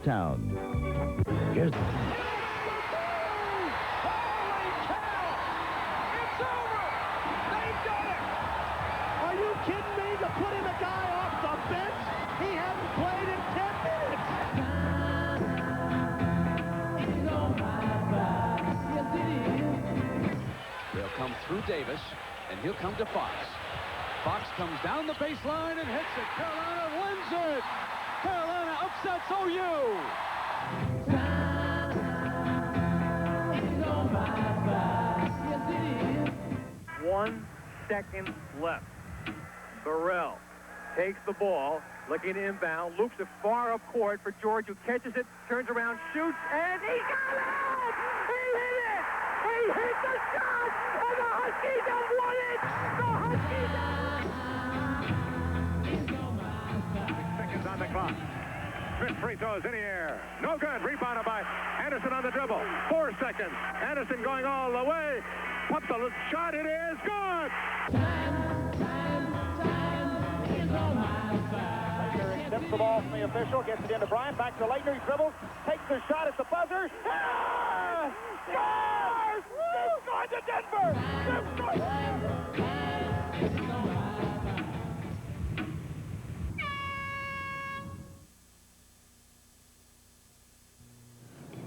Town. Here's Holy cow! It's over! They've done it! Are you kidding me? To put in a guy off the bench? He hasn't played in 10 minutes. They'll come through Davis, and he'll come to Fox. Fox comes down the baseline and hits it. Carolina wins it! Carolina upsets OU! 1 second left. Burrell takes the ball, looking inbound, loops it far up court for George, who catches it, turns around, shoots, and he got it! He hit it! He hit the shot! And the Huskies have won it! The Huskies have... 6 seconds on the clock. Smith free throws in the air. No good. Rebounded by Anderson on the dribble. 4 seconds. Anderson going all the way. Pops a little shot. It is good. Leitner accepts the ball from the official. Gets it into Bryant. Back to Leitner. He dribbles. Takes the shot at the buzzer. Ah! Scores! It's going to Denver. It's going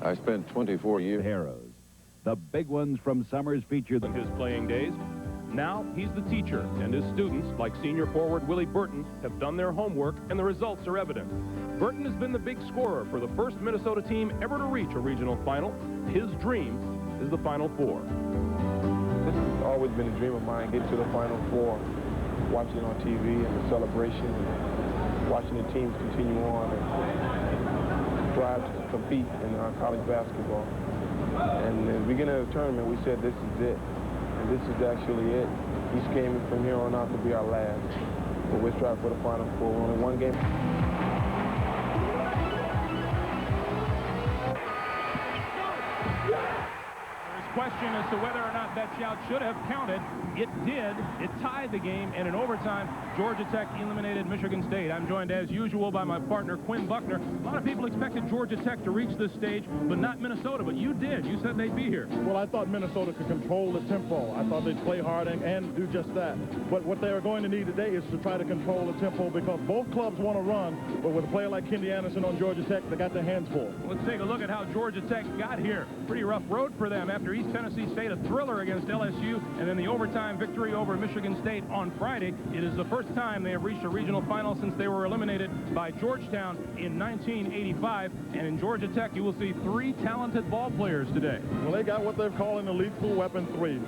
I spent 24 years. Heroes. The big ones from Summers feature his playing days. Now he's the teacher, and his students, like senior forward Willie Burton, have done their homework, and the results are evident. Burton has been the big scorer for the first Minnesota team ever to reach a regional final. His dream is the Final Four. This has always been a dream of mine, get to the Final Four, watching it on TV and the celebration, and watching the teams continue on and strive to compete in college basketball. And at the beginning of the tournament, we said this is it. And this is actually it. Each game from here on out to be our last. But we'll strive for the Final Four. We're only one game. Question as to whether or not that shout should have counted. It did. It tied the game, and in overtime, Georgia Tech eliminated Michigan State. I'm joined, as usual, by my partner, Quinn Buckner. A lot of people expected Georgia Tech to reach this stage, but not Minnesota. But you did. You said they'd be here. Well, I thought Minnesota could control the tempo. I thought they'd play hard and do just that. But what they are going to need today is to try to control the tempo, because both clubs want to run, but with a player like Kenny Anderson on Georgia Tech, they got their hands full. Let's take a look at how Georgia Tech got here. Pretty rough road for them after East Tennessee State, a thriller against LSU, and then the overtime victory over Michigan State on Friday. It is the first time they have reached a regional final since they were eliminated by Georgetown in 1985. And in Georgia Tech, you will see 3 talented ball players today. Well, they got what they're calling the lethal weapon 3.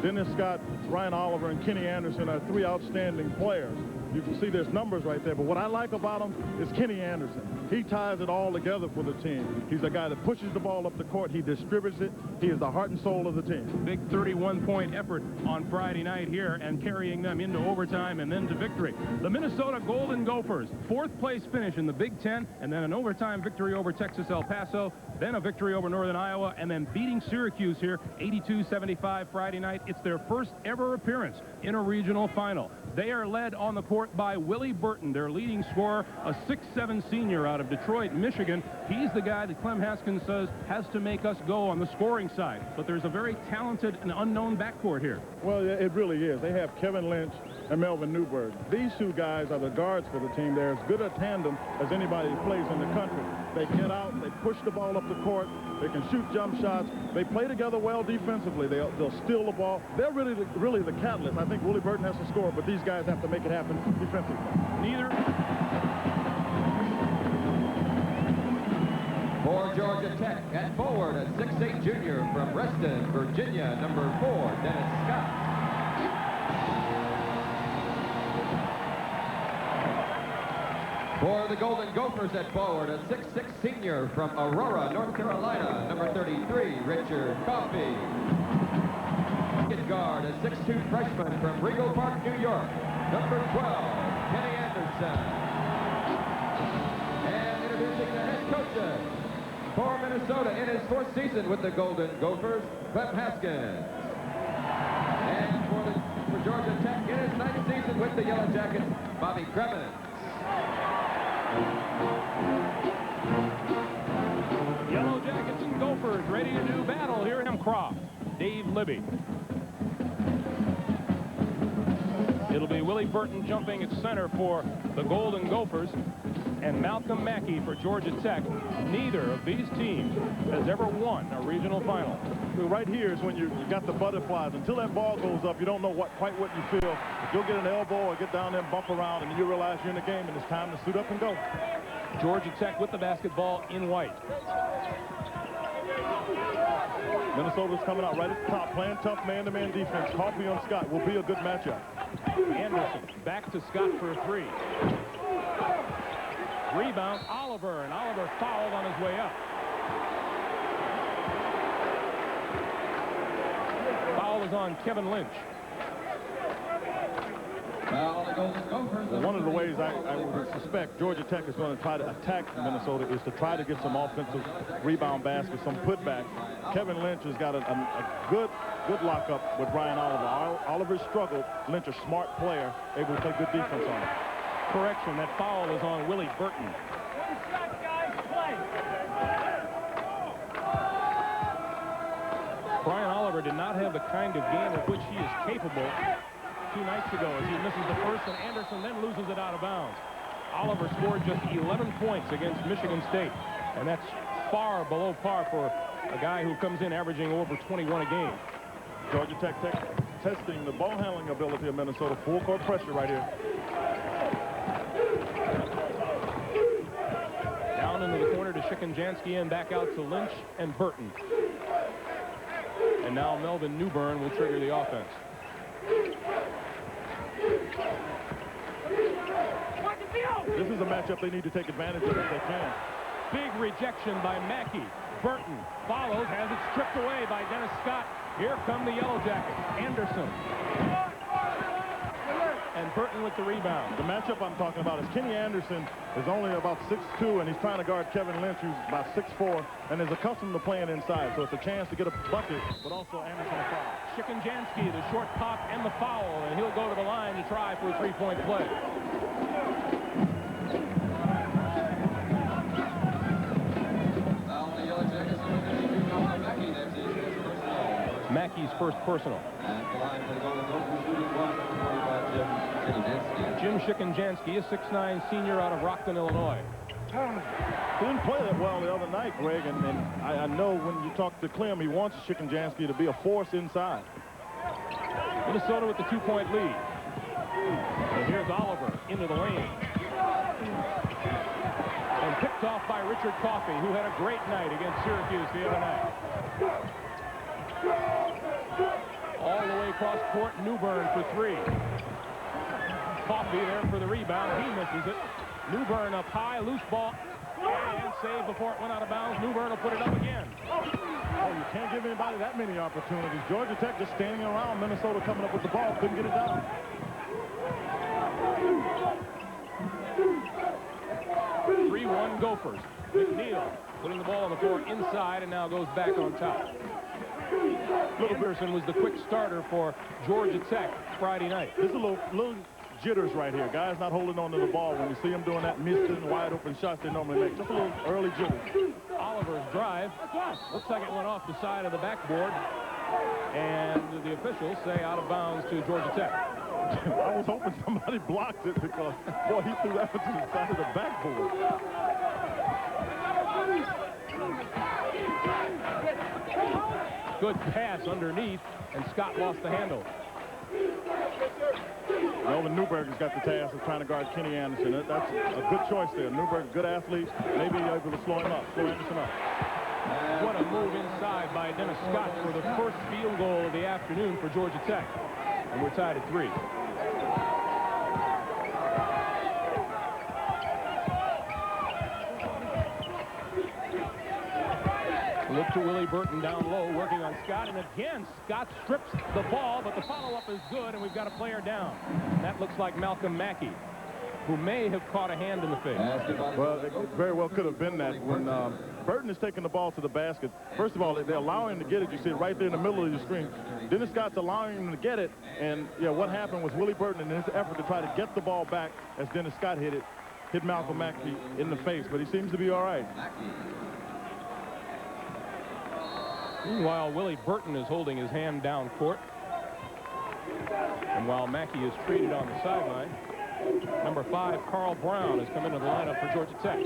Dennis Scott, Ryan Oliver, and Kenny Anderson are 3 outstanding players. You can see there's numbers right there, but what I like about him is Kenny Anderson. He ties it all together for the team. He's a guy that pushes the ball up the court. He distributes it. He is the heart and soul of the team. Big 31-point effort on Friday night here, and carrying them into overtime and then to victory. The Minnesota Golden Gophers, 4th place finish in the Big Ten, and then an overtime victory over Texas El Paso, then a victory over Northern Iowa, and then beating Syracuse here, 82-75 Friday night. It's their first ever appearance in a regional final. They are led on the court by Willie Burton, their leading scorer, a 6'7" senior out of Detroit, Michigan. He's the guy that Clem Haskins says has to make us go on the scoring side. But there's a very talented and unknown backcourt here. Well, it really is. They have Kevin Lynch and Melvin Newberg. These 2 guys are the guards for the team. They're as good a tandem as anybody that plays in the country. They get out, they push the ball up the court, they can shoot jump shots. They play together well defensively. They'll steal the ball. They're really the catalyst. I think Willie Burton has to score, but these guys have to make it happen defensively. Neither. For Georgia Tech, at forward, a 6'8" junior from Reston, Virginia, number 4, Dennis Scott. For the Golden Gophers at forward, a 6'6" senior from Aurora, North Carolina, number 33, Richard Coffey. At guard, a 6'2" freshman from Rego Park, New York, number 12, Kenny Anderson. And introducing the head coaches for Minnesota in his 4th season with the Golden Gophers, Clem Haskins. And for Georgia Tech in his 9th season with the Yellow Jackets, Bobby Cremens. Croft, Dave Libby. It'll be Willie Burton jumping at center for the Golden Gophers and Malcolm Mackey for Georgia Tech. Neither of these teams has ever won a regional final. Right here is when you got the butterflies. Until that ball goes up, you don't know quite what you feel. If you'll get an elbow or get down there and bump around, and you realize you're in the game and it's time to suit up and go. Georgia Tech with the basketball in white. Minnesota's coming out right at the top, playing tough man-to-man defense. Coffee on Scott will be a good matchup. Anderson back to Scott for a three. Rebound, Oliver, and Oliver fouled on his way up. Foul is on Kevin Lynch. Well, one of the ways I would suspect Georgia Tech is going to try to attack Minnesota is to try to get some offensive rebound baskets, some putback. Kevin Lynch has got a good lockup with Brian Oliver. Oliver struggled. Lynch, a smart player, able to play good defense on him. Correction, that foul is on Willie Burton. Brian Oliver did not have the kind of game of which he is capable 2 nights ago as he misses the first, and Anderson then loses it out of bounds. Oliver scored just 11 points against Michigan State, and that's far below par for a guy who comes in averaging over 21 a game. Georgia Tech testing the ball handling ability of Minnesota. Full court pressure right here. Down into the corner to Shikanjansky and back out to Lynch and Burton. And now Melvin Newbern will trigger the offense. This is a matchup they need to take advantage of if they can. Big rejection by Mackey. Burton follows, has it stripped away by Dennis Scott. Here come the Yellow Jackets. Anderson. And Burton with the rebound. The matchup I'm talking about is Kenny Anderson is only about 6'2", and he's trying to guard Kevin Lynch, who's about 6'4", and is accustomed to playing inside. So it's a chance to get a bucket, but also Anderson a foul. Shikanjansky, the short pop and the foul, and he'll go to the line to try for a three-point play. Mackey's first personal. Jim Shikanjansky, a 6'9" senior out of Rockton, Illinois. He didn't play that well the other night, Greg, and I know when you talk to Clem, he wants Shikanjansky to be a force inside. Minnesota with the 2-point lead. And here's Oliver into the lane. And picked off by Richard Coffey, who had a great night against Syracuse the other night. All the way across court, Newbern for three. Coffey there for the rebound. He misses it. Newbern up high, loose ball, and saved before it went out of bounds. Newbern will put it up again. Oh, you can't give anybody that many opportunities. Georgia Tech just standing around. Minnesota coming up with the ball, couldn't get it down. One Gophers. McNeil putting the ball on the floor inside and now goes back on top. Anderson was the quick starter for Georgia Tech Friday night. There's a little jitters right here. Guys not holding on to the ball. When you see them doing that missing wide open shots they normally make. Just a little early jitters. Oliver's drive. Looks like it went off the side of the backboard. And the officials say out of bounds to Georgia Tech. I was hoping somebody blocked it because, boy, he threw that one to the side of the backboard. Good pass underneath, and Scott lost the handle. Melvin Newberg has got the task of trying to guard Kenny Anderson. That's a good choice there. Newberg, good athlete, maybe able to slow him up, slow Anderson up. What a move inside by Dennis Scott for the first field goal of the afternoon for Georgia Tech. And we're tied at 3. Look to Willie Burton down low, working on Scott, and again, Scott strips the ball, but the follow-up is good, and we've got a player down. That looks like Malcolm Mackey, who may have caught a hand in the face. Well, it very well could have been that. When Burton is taking the ball to the basket, first of all, they're allowing him to get it. You see it right there in the middle of the screen. Dennis Scott's allowing him to get it, and yeah, what happened was Willie Burton, in his effort to try to get the ball back as Dennis Scott hit Malcolm Mackey in the face, but he seems to be all right. Meanwhile, Willie Burton is holding his hand down court. And while Mackey is treated on the sideline, number 5, Carl Brown, has come into the lineup for Georgia Tech.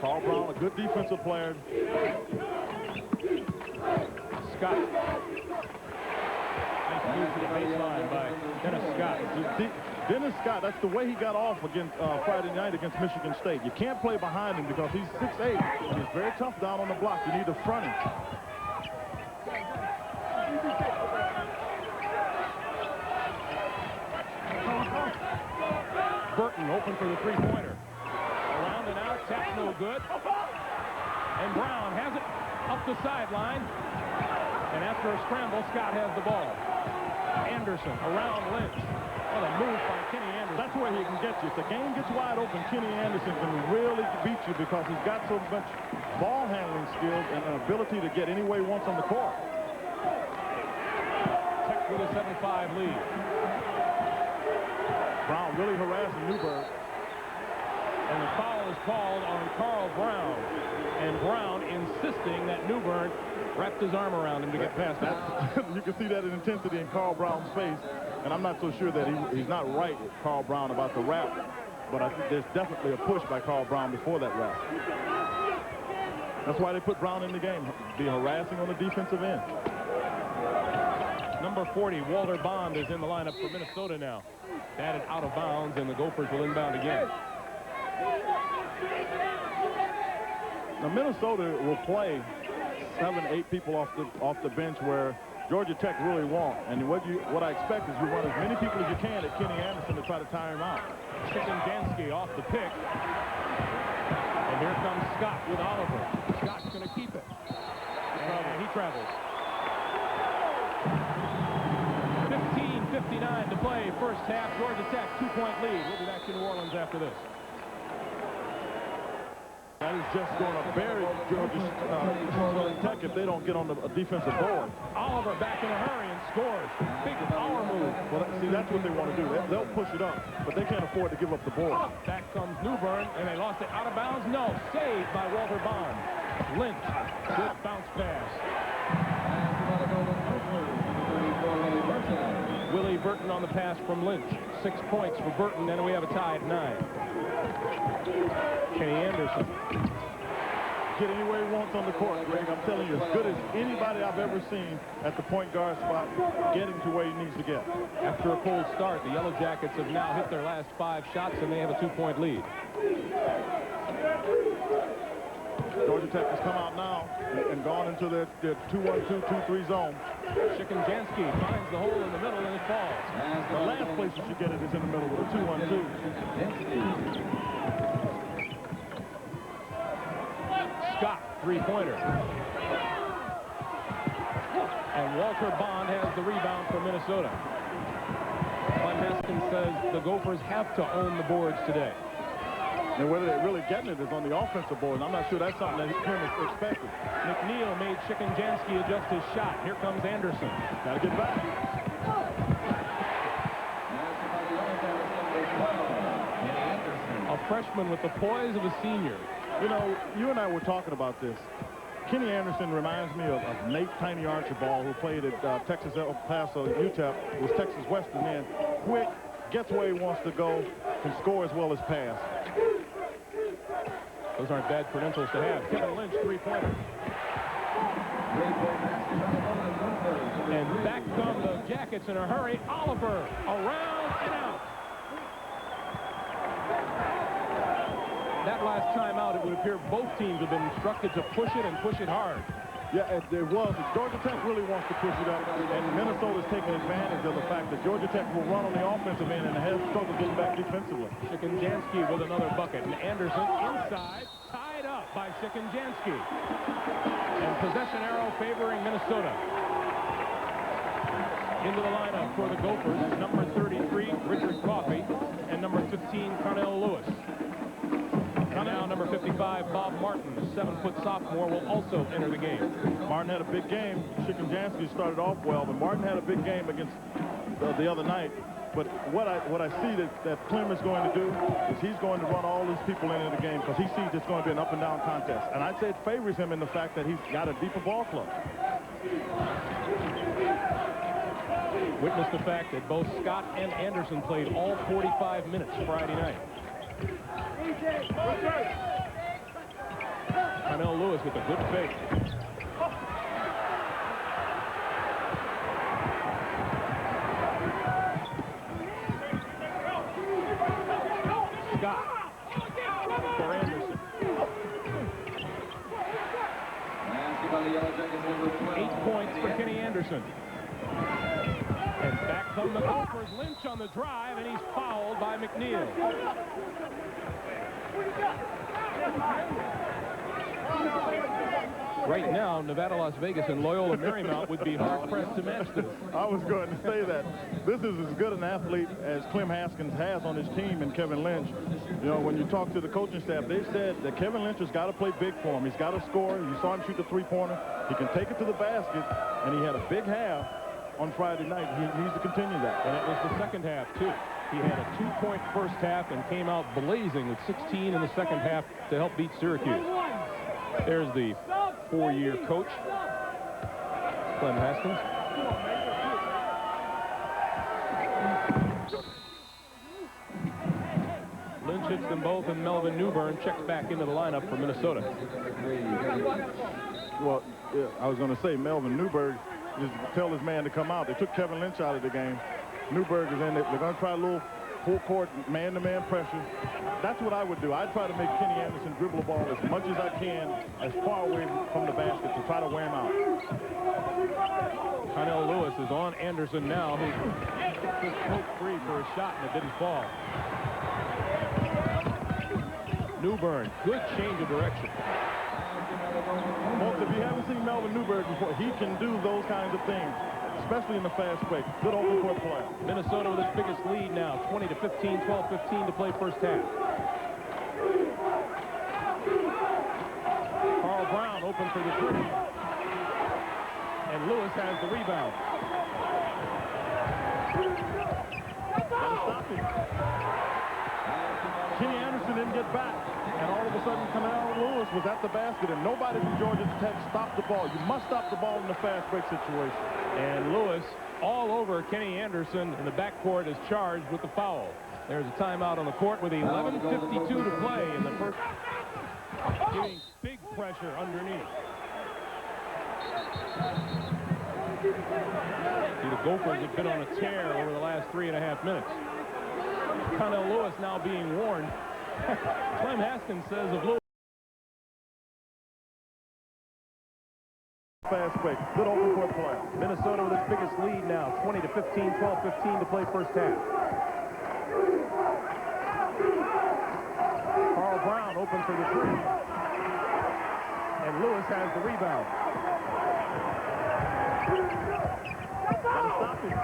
Carl Brown, a good defensive player. Scott. Nice move to the baseline by Dennis Scott. Dennis Scott, that's the way he got off against Friday night against Michigan State. You can't play behind him because he's 6'8", and he's very tough down on the block. You need to front him. Burton open for the three-pointer. Around and out, tap no good. And Brown has it up the sideline. And after a scramble, Scott has the ball. Anderson around Lynch. What a move by Kenny Anderson. That's where he can get you. If the game gets wide open, Kenny Anderson can really beat you because he's got so much ball handling skills and an ability to get any way he wants on the court. Tech with a 7-5 lead. Brown really harassing Newberg. And the foul is called on Carl Brown. And Brown insisting that Newberg wrapped his arm around him to get past that. You can see that intensity in Carl Brown's face. And I'm not so sure that he's not right, Carl Brown, about the wrap. But I think there's definitely a push by Carl Brown before that wrap. That's why they put Brown in the game, be harassing on the defensive end. Number 40, Walter Bond, is in the lineup for Minnesota now. Batted out of bounds, and the Gophers will inbound again. Now Minnesota will play 7, 8 people off the bench where Georgia Tech really won't. And what I expect is you run as many people as you can at Kenny Anderson to try to tire him out. Chicken-Jansky off the pick. And here comes Scott with Oliver. Scott's going to keep it. And he travels. 15:59 to play, first half. Georgia Tech, 2-point lead. We'll be back to New Orleans after this. That is just going to bury Georgia Tech if they don't get on the defensive board. Oliver back in a hurry and scores. Big power move. Well, see, that's what they want to do. They'll push it up, but they can't afford to give up the board. Back comes Newbern, and they lost it out of bounds. No, saved by Walter Bond. Lynch, good bounce pass. Willie Burton on the pass from Lynch. 6 points for Burton, and we have a tie at 9. Kenny Anderson. Get anywhere he wants on the court, Greg. I'm telling you, as good as anybody I've ever seen at the point guard spot, getting to where he needs to get. After a cold start, the Yellow Jackets have now hit their last 5 shots, and they have a 2-point lead. Georgia Tech has come out now and gone into their 2-1-2, 2-3 zone. Chicken-Jansky finds the hole in the middle, and it falls. The last place you should get it is in the middle with a 2-1-2. Scott, three-pointer. And Walter Bond has the rebound for Minnesota. Glenn Haskins says the Gophers have to own the boards today. And whether they're really getting it is on the offensive board. I'm not sure that's something that Kim is expected. McNeil made Chicken-Jansky adjust his shot. Here comes Anderson. Got to get back. A freshman with the poise of a senior. You know, you and I were talking about this. Kenny Anderson reminds me of Nate Tiny Archibald, who played at Texas El Paso, UTEP, was Texas Western then. Quick, gets where he wants to go, can score as well as pass. Those aren't bad credentials to have. Kevin Lynch, three-pointer. And back come the Jackets in a hurry. Oliver around and out. That last time out, it would appear both teams have been instructed to push it and push it hard. Yeah, it was. Georgia Tech really wants to push it up, and Minnesota's taking advantage of the fact that Georgia Tech will run on the offensive end and has struggled getting back defensively. Chicken-Jansky with another bucket, and Anderson inside, tied up by Chicken-Jansky. And possession arrow favoring Minnesota. Into the lineup for the Gophers, number 33, Richard Coffey, and number 15, Carnell Lewis. And now number 55, Bob Martin, the 7-foot sophomore, will also enter the game. Martin had a big game. Chicken-Jansky started off well, but Martin had a big game against the other night. But what I see that Clem is going to do is he's going to run all these people into the game because he sees it's going to be an up and down contest. And I'd say it favors him in the fact that he's got a deeper ball club. Witness the fact that both Scott and Anderson played all 45 minutes Friday night. Connell Lewis with a good fake. Scott for Anderson. 8 points for Kenny Anderson. And back come the Gophers. Lynch on the drive, and he's fouled by McNeil. Right now, Nevada, Las Vegas, and Loyola Marymount would be hard-pressed to match this. I was going to say that. This is as good an athlete as Clem Haskins has on his team in Kevin Lynch. You know, when you talk to the coaching staff, they said that Kevin Lynch has got to play big for him. He's got to score. You saw him shoot the three-pointer. He can take it to the basket, and he had a big half on Friday night. He needs to continue that. And it was the second half, too. He had a 2-point first half and came out blazing with 16 in the second half to help beat Syracuse. There's the 4-year coach, Clem Haskins. Lynch hits them both, and Melvin Newbern checks back into the lineup for Minnesota. Well, yeah, I was going to say Melvin Newberg just tell his man to come out. They took Kevin Lynch out of the game. Newberg is in it. They're going to try a little full court man-to-man pressure. That's what I would do. I'd try to make Kenny Anderson dribble the ball as much as I can, as far away from the basket to try to wear him out. Connell Lewis is on Anderson now, who just broke free for a shot and it didn't fall. Newbern, good change of direction. Folks, if you haven't seen Melvin Newberg before, he can do those kinds of things, especially in the fast break. Good open court play. Minnesota with its biggest lead now, 20-15, 12-15 to play first half. Carl Brown open for the three. And Lewis has the rebound. Stop him. Kenny Anderson didn't get back. And all of a sudden, Connell Lewis was at the basket, and nobody from Georgia Tech stopped the ball. You must stop the ball in the fast break situation. And Lewis all over Kenny Anderson, and the backcourt is charged with the foul. There's a timeout on the court with 11:52 to play in the first. Getting big pressure underneath. The Gophers have been on a tear over the last 3.5 minutes. Connell Lewis now being warned. Clem Haskins says of Lewis. Fast break. Good open court play. Minnesota with its biggest lead now, 20-15, 12-15 to play first half. Carl Brown open for the three. And Lewis has the rebound. Stop him.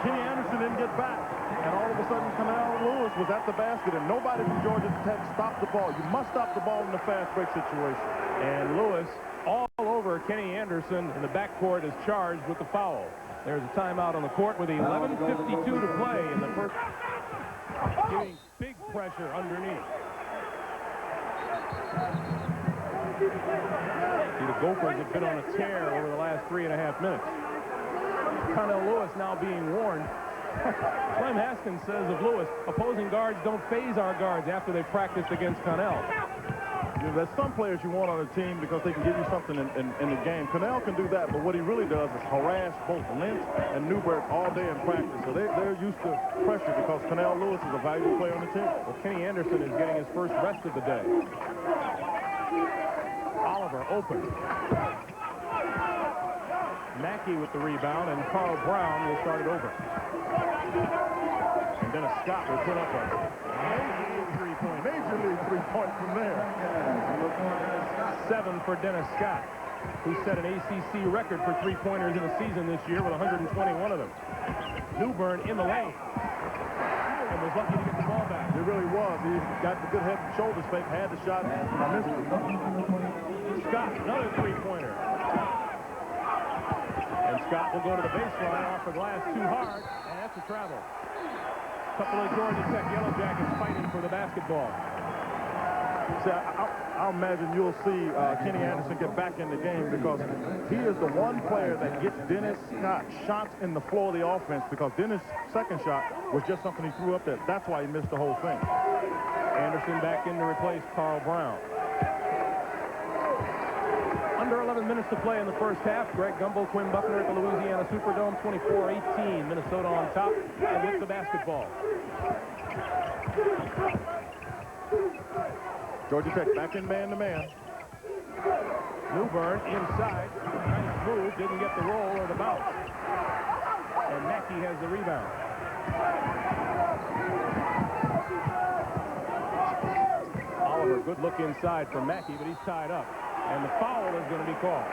Kenny Anderson didn't get back. And all of a sudden, Connell Lewis was at the basket, and nobody from Georgia Tech stopped the ball. You must stop the ball in the fast break situation. And Lewis all over Kenny Anderson, and the backcourt is charged with the foul. There's a timeout on the court with 11:52 to play in the first. Getting big pressure underneath. The Gophers have been on a tear over the last 3.5 minutes. Connell Lewis now being warned. Clem Haskins says of Lewis, opposing guards don't phase our guards after they've practiced against Connell. You know, there's some players you want on a team because they can give you something in the game. Connell can do that, but what he really does is harass both Lynch and Newberg all day in practice. So they're used to pressure because Connell Lewis is a valuable player on the team. Well, Kenny Anderson is getting his first rest of the day. Oliver open. Mackey with the rebound, and Carl Brown will start it over. And Dennis Scott will put up a major league three-point from there. 7 for Dennis Scott, who set an ACC record for three-pointers in a season this year with 121 of them. Newbern in the lane. And was lucky to get the ball back. He really was. He got the good head and shoulders fake, had the shot, and missed it. Scott, another three-pointer. And Scott will go to the baseline off the glass too hard, and that's a travel. A couple of Georgia Tech Yellow Jackets fighting for the basketball. See, I'll imagine you'll see Kenny Anderson get back in the game because he is the one player that gets Dennis Scott shots in the floor of the offense, because Dennis' second shot was just something he threw up there. That's why he missed the whole thing. Anderson back in to replace Carl Brown. Under 11 minutes to play in the first half. Greg Gumbel, Quinn Buckner at the Louisiana Superdome, 24-18. Minnesota on top and with the basketball. Georgia Tech back in man-to-man. Newburn inside. Nice move. Didn't get the roll or the bounce. And Mackey has the rebound. Oliver, good look inside from Mackey, but he's tied up. And the foul is going to be called.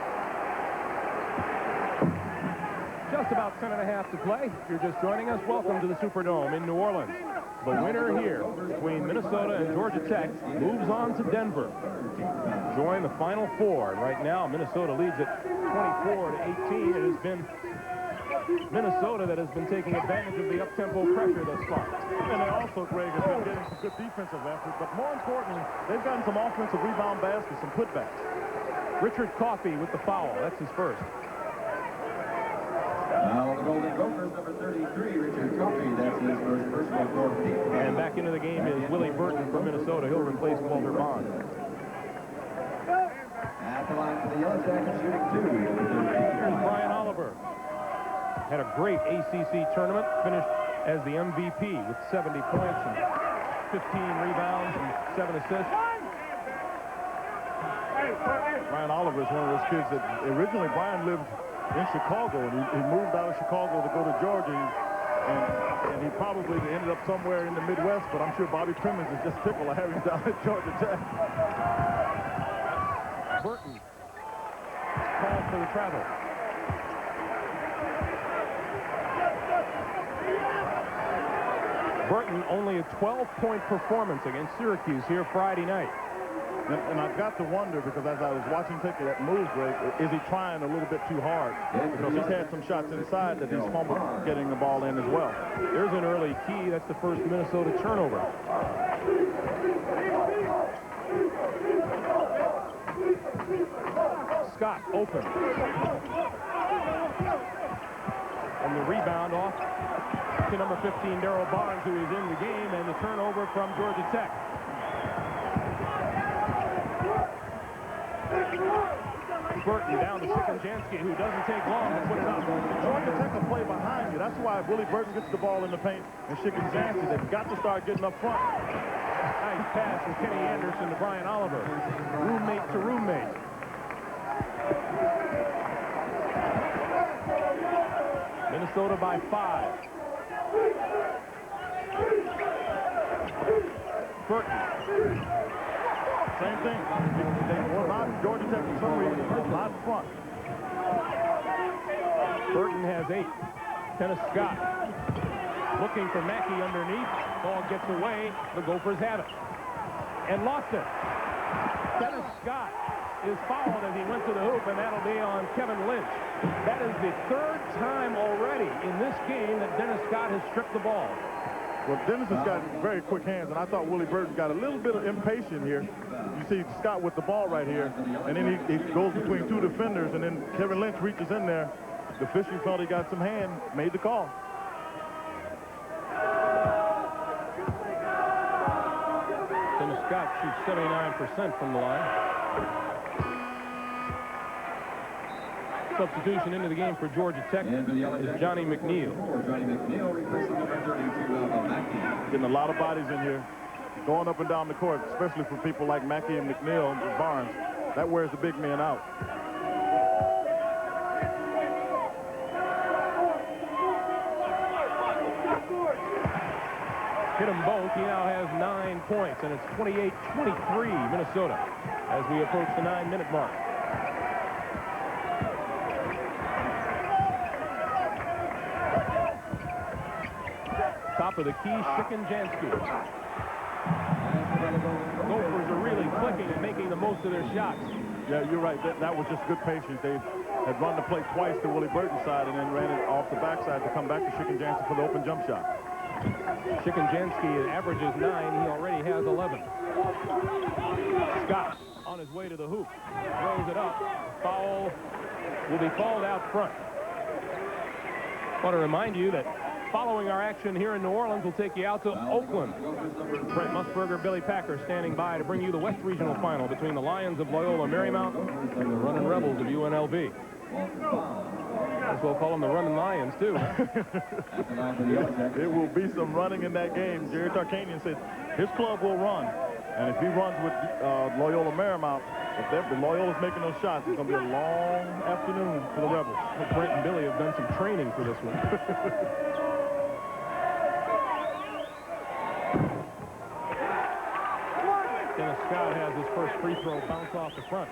Just about 10:30 to play. If you're just joining us, welcome to the Superdome in New Orleans. The winner here between Minnesota and Georgia Tech moves on to Denver. Join the Final Four. And right now, Minnesota leads at 24-18. It has been Minnesota that has been taking advantage of the up-tempo pressure thus far. And they also, Greg, have been getting some good defensive effort, but more importantly, they've gotten some offensive rebound baskets, some putbacks. Richard Coffey with the foul. That's his first. Now the Golden Gophers, number 33, Richard Coffey. That's his first personal 4. And back into the game is Willie Burton from Minnesota. He'll replace Walter Bond. At the line for the Yellow Jackets, shooting 2. Here's Brian Oliver. Had a great ACC tournament. Finished as the MVP with 70 points and 15 rebounds and 7 assists. Brian Oliver is one of those kids that originally Brian lived in Chicago, and he moved out of Chicago to go to Georgia, and he probably ended up somewhere in the Midwest, but I'm sure Bobby Crimmins is just tickled to have him down at Georgia Tech. Burton called for the travel. Burton only a 12-point performance against Syracuse here Friday night. And I've got to wonder, because as I was watching take that move, Greg, is he trying a little bit too hard? Because he's had some shots inside that he's fumbled getting the ball in as well. There's an early key. That's the first Minnesota turnover. Scott open. And the rebound off to number 15, Darryl Barnes, who is in the game, and the turnover from Georgia Tech. Burton down to Sikonjansky, who doesn't take long to put it up. Georgia Tech will play behind you. That's why Willie Burton gets the ball in the paint, and Sikonjansky, they've got to start getting up front. Nice pass from Kenny Anderson to Brian Oliver. Roommate to roommate. Minnesota by 5. Burton. Same thing. They were not Georgia Tech for some reason, not front. Burton has 8. Dennis Scott looking for Mackey underneath. Ball gets away. The Gophers have it. And lost it. Dennis Scott is fouled as he went to the hoop, and that'll be on Kevin Lynch. That is the 3rd time already in this game that Dennis Scott has stripped the ball. Well, Dennis has got very quick hands, and I thought Willie Burton got a little bit of impatient here. You see Scott with the ball right here, and then he goes between 2 defenders, and then Kevin Lynch reaches in there. The official thought he got some hand, made the call. Dennis Scott shoots 79% from the line. Substitution into the game for Georgia Tech is Johnny McNeil. Johnny McNeil replacing number 32, Mackey. Getting a lot of bodies in here, going up and down the court, especially for people like Mackey and McNeil and Barnes. That wears the big men out. Hit them both. He now has 9 points, and it's 28-23 Minnesota as we approach the 9-minute mark. Top of the key, Sikonjansky. Gophers are really clicking and making the most of their shots. Yeah, you're right. That was just good patience. They had run the play twice to Willie Burton's side and then ran it off the backside to come back to Chicken Jansen for the open jump shot. Chicken Jansky averages 9. He already has 11. Scott on his way to the hoop. Throws it up. Foul will be called out front. I want to remind you that following our action here in New Orleans, we'll take you out to Oakland. Brent Musburger, Billy Packer standing by to bring you the West Regional Final between the Lions of Loyola Marymount and the Running Rebels of UNLV. As well call them the Running Lions, too. There will be some running in that game. Jerry Tarkanian said his club will run. And if he runs with Loyola Marymount, if Loyola's making those shots, it's going to be a long afternoon for the Rebels. Brent and Billy have done some training for this one. Dennis Scott has his first free throw bounce off the front.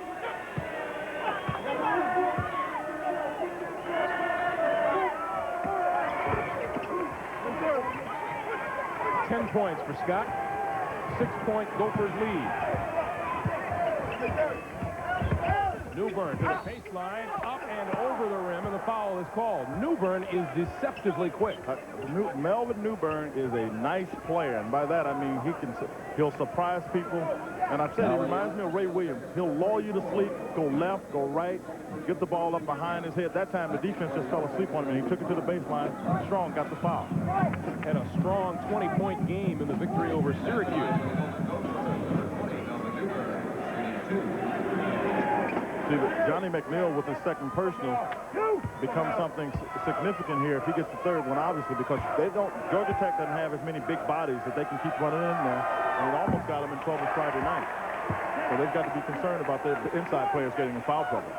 $10 points for Scott. 6-point Gophers lead. Newbern to the baseline, up and over the rim, and the foul is called. Newbern is deceptively quick. Melvin Newbern is a nice player, and by that I mean he'll surprise people. And I said he reminds me of Ray Williams. He'll lull you to sleep, go left, go right, get the ball up behind his head. That time the defense just fell asleep on him, and he took it to the baseline. Strong got the foul. Had a strong 20-point game in the victory over Syracuse. See, Johnny McNeil with his second personal becomes something significant here if he gets the third one, obviously, because Georgia Tech doesn't have as many big bodies that they can keep running in there, and it almost got them in trouble Friday night. So they've got to be concerned about the inside players getting in foul trouble.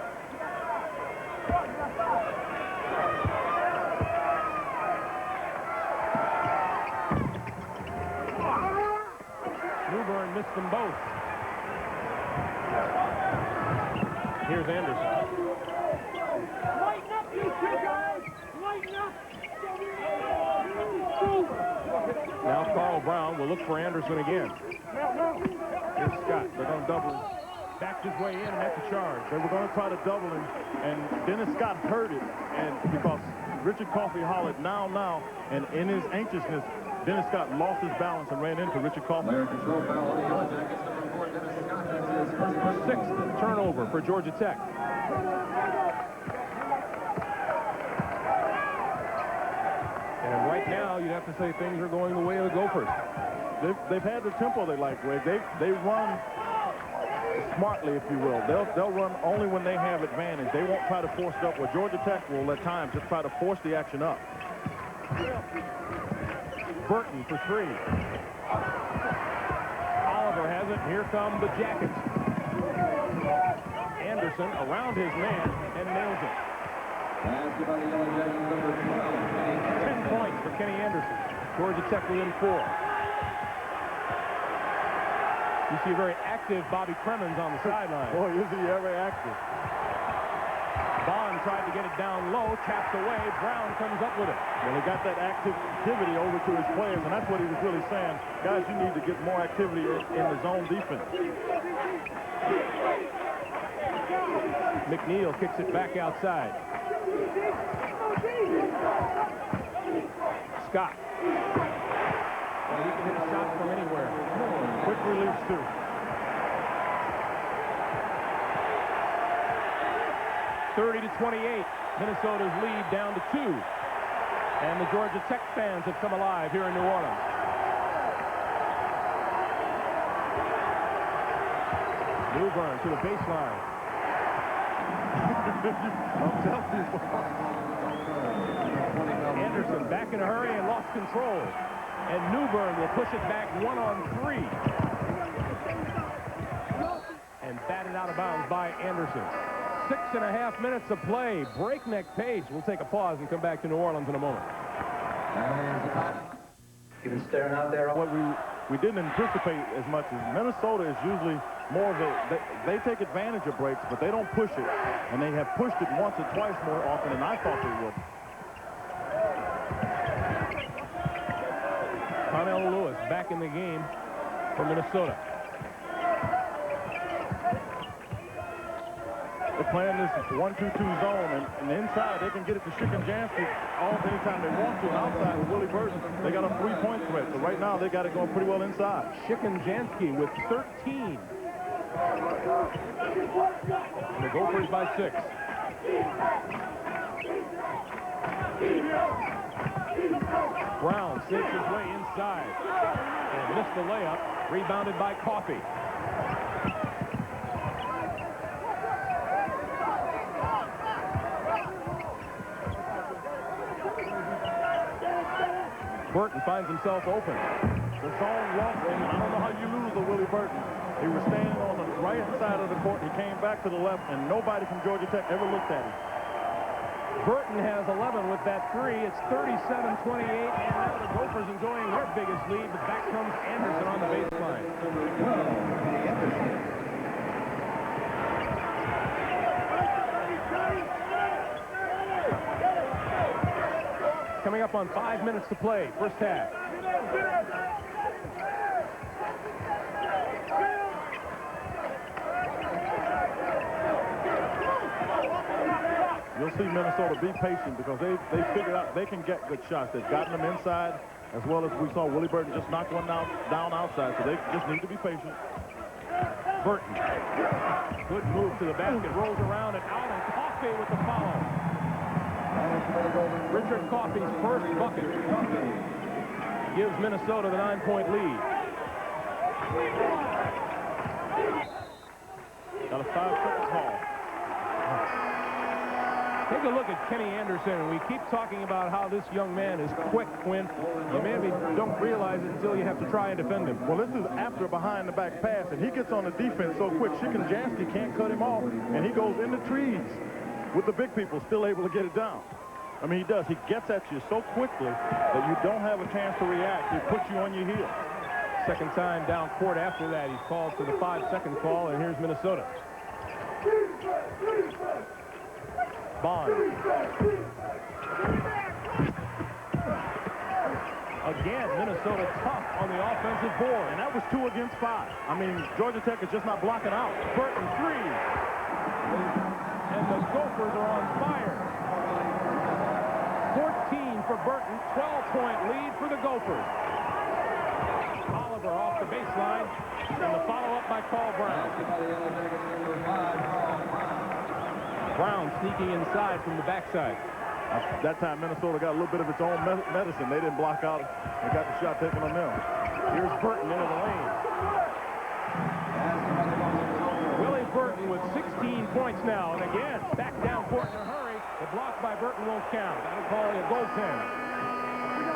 Newbern missed them both. Here's Anderson. Lighten up, you two guys! Lighten up! Now Carl Brown will look for Anderson again. Here's Scott. They're going to double him. Backed his way in, and that's a charge. They were going to try to double him, and Dennis Scott heard it, and because Richard Coffey hollered, now, and in his anxiousness, Dennis Scott lost his balance and ran into Richard Coffey. Sixth turnover for Georgia Tech. And right now, you'd have to say things are going the way of the Gophers. They've had the tempo they like, Ray. They run smartly, if you will. They'll run only when they have advantage. They won't try to force it up, where Georgia Tech will at times just try to force the action up. Burton for three. Oliver has it. Here come the Jackets. Anderson around his man and nails it. 10 points for Kenny Anderson. Georgia Tech within 4. You see a very active Bobby Cremens on the sideline. Boy, is he ever active. Bond tried to get it down low, taps away. Brown comes up with it. Well, he got that activity over to his players, and that's what he was really saying. Guys, you need to get more activity in the zone defense. McNeil kicks it back outside. Scott. Well, he can hit a shot from anywhere. Quick release, too. (30-28). Minnesota's lead down to 2. And the Georgia Tech fans have come alive here in New Orleans. Newbern to the baseline. Anderson back in a hurry and lost control. And Newbern will push it back 1-on-3. And batted out of bounds by Anderson. 6.5 minutes of play. Breakneck pace. We'll take a pause and come back to New Orleans in a moment. You've been staring out there. What we didn't anticipate as much as Minnesota is usually more of a, they take advantage of breaks, but they don't push it. And they have pushed it once or twice more often than I thought they would. Connell Lewis back in the game for Minnesota. They're playing this 1-2-2 zone, and inside they can get it to Shikanjansky anytime they want to. Outside with Willie Burton, they got a 3-point threat. So right now they got it going pretty well inside. Shikanjansky with 13. And the Gophers by 6. Brown sinks his way inside and missed the layup. Rebounded by Coffey. Burton finds himself open. The zone lost him, and I don't know how you lose a Willie Burton. He was standing on the right side of the court. He came back to the left, and nobody from Georgia Tech ever looked at him. Burton has 11 with that 3. It's 37-28, and now the Gophers enjoying their biggest lead, but back comes Anderson on the baseline. Coming up on 5 minutes to play, first half. You'll see Minnesota be patient because they figured out they can get good shots. They've gotten them inside, as well as we saw Willie Burton just knock one down outside, so they just need to be patient. Burton. Good move to the basket, rolls around and out, and Coffey with the foul. Richard Coffey's first bucket gives Minnesota the 9-point lead. Got a 5-second call. Take a look at Kenny Anderson. We keep talking about how this young man is quick, Quinn. You maybe don't realize it until you have to try and defend him. Well, this is after a behind-the-back pass, and he gets on the defense so quick, Shikanjansky can't cut him off, and he goes in the trees with the big people still able to get it down. I mean, he does. He gets at you so quickly that you don't have a chance to react. He puts you on your heels. Second time down court after that. He's called for the 5-second call, and here's Minnesota. Bond. Again, Minnesota tough on the offensive board. And that was 2 against 5. I mean, Georgia Tech is just not blocking out. Burton 3. And the Gophers are on fire. 14 for Burton, 12-point lead for the Gophers. Oliver off the baseline, and the follow-up by Carl Brown. Brown sneaking inside from the backside. That time, Minnesota got a little bit of its own medicine. They didn't block out and got the shot taken on them. Here's Burton into the lane. Willie Burton with 16 points now, and again, back down court in a hurry. The block by Burton won't count. That'll call it a goaltend.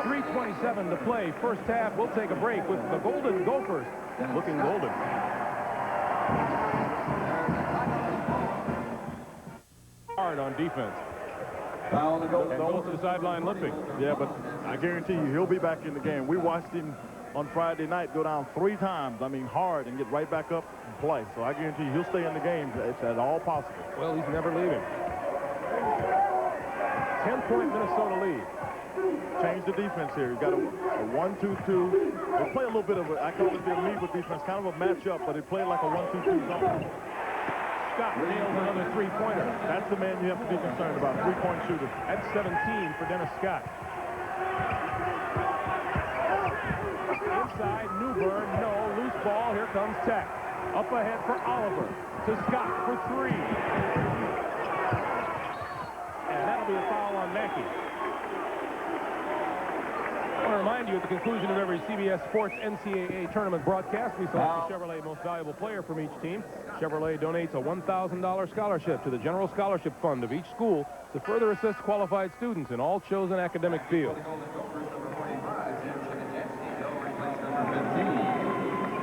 3:27 to play. First half, we'll take a break with the Golden Gophers looking golden. Hard on defense. And goes to the sideline limping. Yeah, but I guarantee you he'll be back in the game. We watched him on Friday night go down 3 times, I mean hard, and get right back up and play. So I guarantee you he'll stay in the game. It's at all possible. Well, he's never leaving. 10-point Minnesota lead. Change the defense here. You've got a 1-2-2. They play a little bit of I call it their lead with defense, kind of a matchup, but they play like a 1-2-2 zone. Scott nails another 3-pointer. That's the man you have to be concerned about, 3-point shooter. That's 17 for Dennis Scott. Inside, Newburn, no, loose ball. Here comes Tech. Up ahead for Oliver. To Scott for 3. And that'll be a foul on Mackey. I want to remind you, at the conclusion of every CBS Sports NCAA tournament broadcast, we select the Chevrolet most valuable player from each team. Chevrolet donates a $1,000 scholarship to the General Scholarship Fund of each school to further assist qualified students in all chosen academic fields.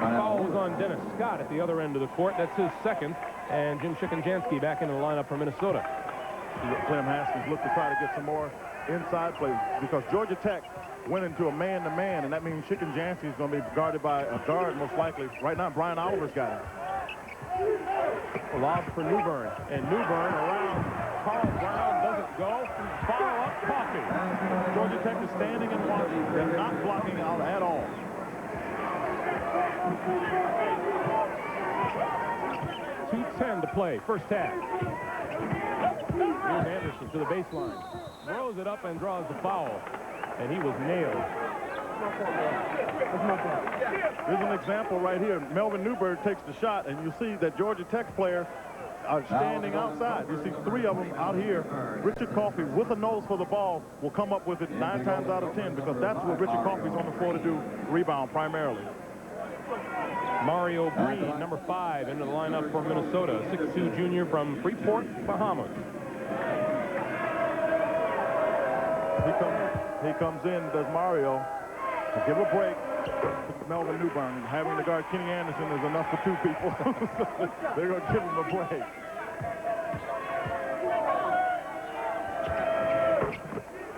Foul was on Dennis Scott at the other end of the court. That's his second. And Jim Shikanjansky back into the lineup for Minnesota. Clem Haskins looked to try to get some more inside play because Georgia Tech went into a man-to-man, and that means Shikanjansky is going to be guarded by a guard most likely. Right now, Brian Oliver's got it. Lob for Newburn, and Newburn around. Carl Brown doesn't go. Follow up Coffey. Georgia Tech is standing and watching. They're not blocking out at all. 2:10 to play, first half. Here's Anderson to the baseline. Throws it up and draws the foul. And he was nailed. Here's an example right here. Melvin Newberg takes the shot, and you see that Georgia Tech player are standing outside. You see 3 of them out here. Richard Coffey, with a nose for the ball, will come up with it 9 times out of 10 because that's what Richard Coffey's on the floor to do, rebound primarily. Mario Green, number 5, into the lineup for Minnesota, 6'2" junior from Freeport, Bahamas. He comes in, does Mario, to give a break to Melvin Newbern. Having to guard Kenny Anderson is enough for 2 people. So they're going to give him a break.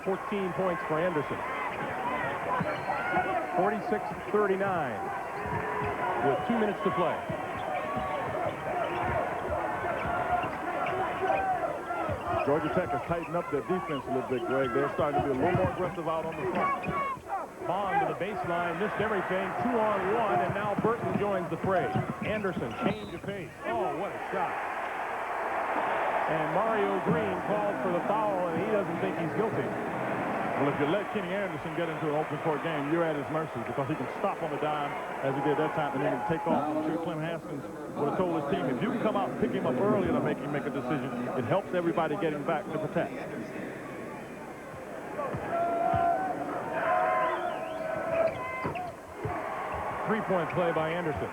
$14 points for Anderson. 46-39 with 2 minutes to play. Georgia Tech has tightened up their defense a little bit, Greg. They're starting to be a little more aggressive out on the front. Bond to the baseline, missed everything, 2-on-1, and now Burton joins the fray. Anderson, change of pace. Oh, what a shot. And Mario Green called for the foul, and he doesn't think he's guilty. Well, if you let Kenny Anderson get into an open court game, you're at his mercy because he can stop on the dime as he did that time and then he can take off. I'm sure Clem Haskins would have told his team, if you can come out and pick him up early to make him make a decision, it helps everybody getting back to protect. Three-point play by Anderson.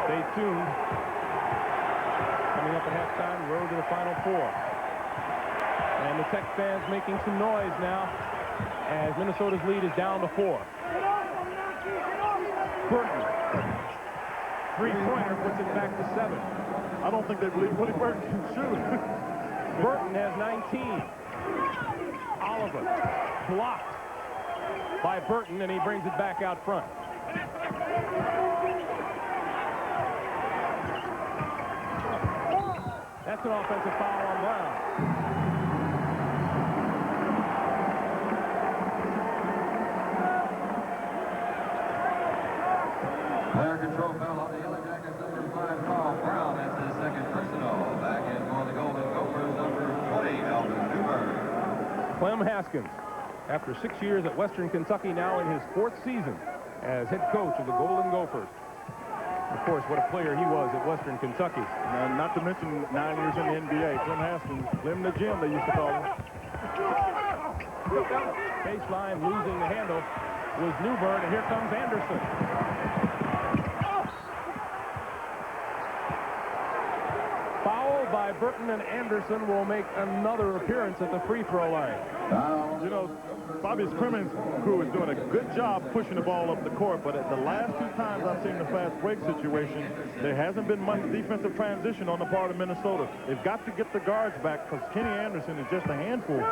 Stay tuned. Coming up at halftime, road to the Final Four. And the Tech fans making some noise now as Minnesota's lead is down to 4. Burton. Three-pointer puts it back to 7. I don't think they believe Woody Burton can shoot. Burton has 19. Oliver blocked by Burton, and he brings it back out front. That's an offensive foul on Brown. Player control foul on the Yellow Jackets, number 5, Carl Brown. That's his second personal. Back in for the Golden Gophers, number 20, Melvin Newberg. Clem Haskins, after 6 years at Western Kentucky, now in his 4th season as head coach of the Golden Gophers. Of course, what a player he was at Western Kentucky. And not to mention 9 years in the NBA. Clem Haskins, Clem the Gym, they used to call him. Baseline, losing the handle was Newberg, and here comes Anderson. Foul by Burton, and Anderson will make another appearance at the free throw line. You know, Bobby's Crimmins crew is doing a good job pushing the ball up the court, but at the last 2 times I've seen the fast break situation, there hasn't been much defensive transition on the part of Minnesota. They've got to get the guards back because Kenny Anderson is just a handful.